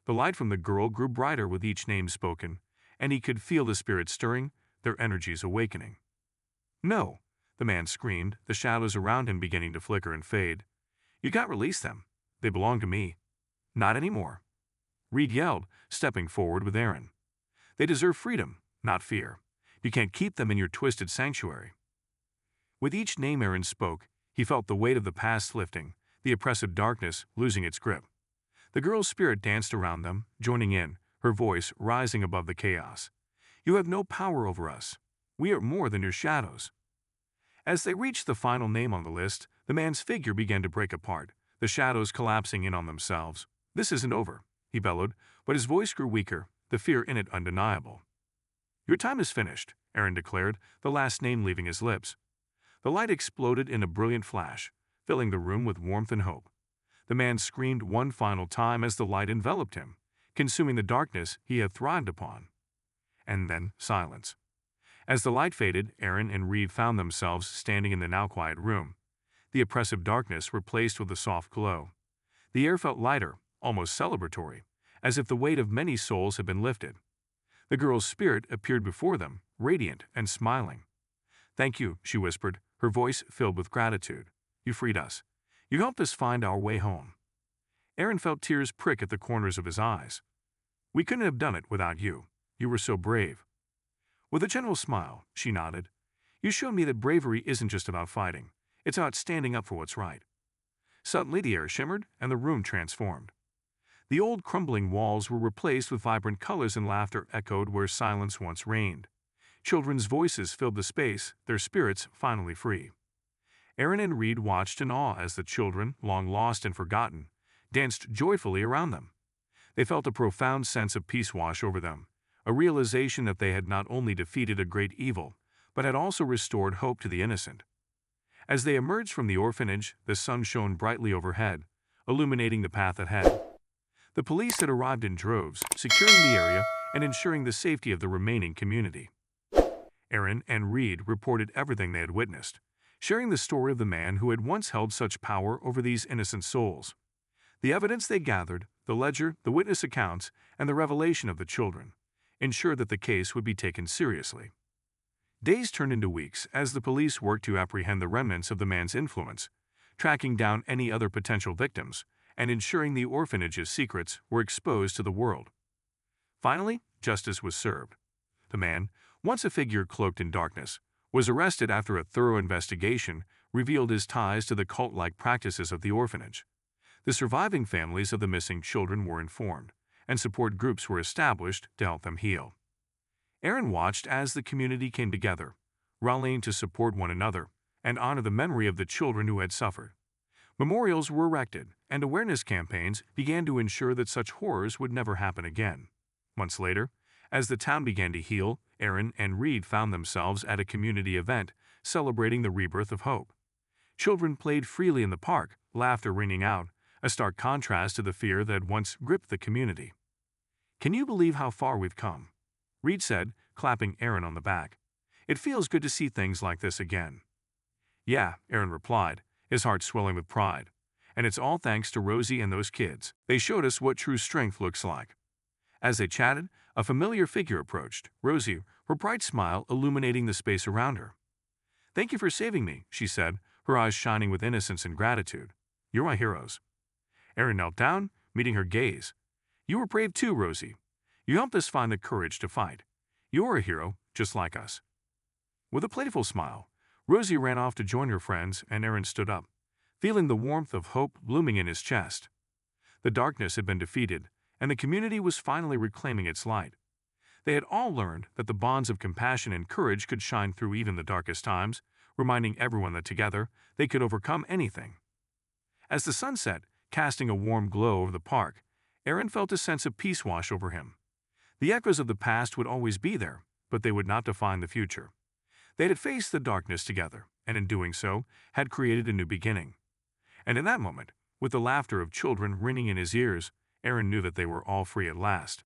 The light from the girl grew brighter with each name spoken, and he could feel the spirits stirring, their energies awakening. "No," the man screamed, the shadows around him beginning to flicker and fade. "You can't release them. They belong to me." "Not anymore," Reed yelled, stepping forward with Aaron. "They deserve freedom, not fear. You can't keep them in your twisted sanctuary." With each name Aaron spoke, he felt the weight of the past lifting, the oppressive darkness losing its grip. The girl's spirit danced around them, joining in, her voice rising above the chaos. "You have no power over us. We are more than your shadows." As they reached the final name on the list, the man's figure began to break apart, the shadows collapsing in on themselves. "This isn't over," he bellowed, but his voice grew weaker, the fear in it undeniable. "Your time is finished," Aaron declared, the last name leaving his lips. The light exploded in a brilliant flash, filling the room with warmth and hope. The man screamed one final time as the light enveloped him, consuming the darkness he had thrived upon. And then silence. As the light faded, Aaron and Reed found themselves standing in the now quiet room, the oppressive darkness replaced with a soft glow. The air felt lighter, almost celebratory, as if the weight of many souls had been lifted. The girl's spirit appeared before them, radiant and smiling. "Thank you," she whispered, her voice filled with gratitude. "You freed us. You helped us find our way home." Aaron felt tears prick at the corners of his eyes. "We couldn't have done it without you. You were so brave." With a gentle smile, she nodded. "You showed me that bravery isn't just about fighting. It's about standing up for what's right." Suddenly the air shimmered and the room transformed. The old crumbling walls were replaced with vibrant colors and laughter echoed where silence once reigned. Children's voices filled the space, their spirits finally free. Aaron and Reed watched in awe as the children, long lost and forgotten, danced joyfully around them. They felt a profound sense of peace wash over them, a realization that they had not only defeated a great evil, but had also restored hope to the innocent. As they emerged from the orphanage, the sun shone brightly overhead, illuminating the path ahead. The police had arrived in droves, securing the area and ensuring the safety of the remaining community. Aaron and Reed reported everything they had witnessed, sharing the story of the man who had once held such power over these innocent souls. The evidence they gathered, the ledger, the witness accounts, and the revelation of the children, ensured that the case would be taken seriously. Days turned into weeks as the police worked to apprehend the remnants of the man's influence, tracking down any other potential victims, and ensuring the orphanage's secrets were exposed to the world. Finally, justice was served. The man, once a figure cloaked in darkness, was arrested after a thorough investigation revealed his ties to the cult-like practices of the orphanage. The surviving families of the missing children were informed, and support groups were established to help them heal. Aaron watched as the community came together, rallying to support one another and honor the memory of the children who had suffered. Memorials were erected, and awareness campaigns began to ensure that such horrors would never happen again. Months later, as the town began to heal, Aaron and Reed found themselves at a community event celebrating the rebirth of hope. Children played freely in the park, laughter ringing out, a stark contrast to the fear that had once gripped the community. "Can you believe how far we've come?" Reed said, clapping Aaron on the back. "It feels good to see things like this again." "Yeah," Aaron replied, his heart swelling with pride. "And it's all thanks to Rosie and those kids. They showed us what true strength looks like." As they chatted, a familiar figure approached, Rosie, her bright smile illuminating the space around her. "Thank you for saving me," she said, her eyes shining with innocence and gratitude. "You're my heroes." Aaron knelt down, meeting her gaze. "You were brave too, Rosie. You helped us find the courage to fight. You're a hero, just like us." With a playful smile, Rosie ran off to join her friends, and Aaron stood up, feeling the warmth of hope blooming in his chest. The darkness had been defeated, and the community was finally reclaiming its light. They had all learned that the bonds of compassion and courage could shine through even the darkest times, reminding everyone that together they could overcome anything. As the sun set, casting a warm glow over the park, Aaron felt a sense of peace wash over him. The echoes of the past would always be there, but they would not define the future. They had faced the darkness together, and in doing so, had created a new beginning. And in that moment, with the laughter of children ringing in his ears, Aaron knew that they were all free at last.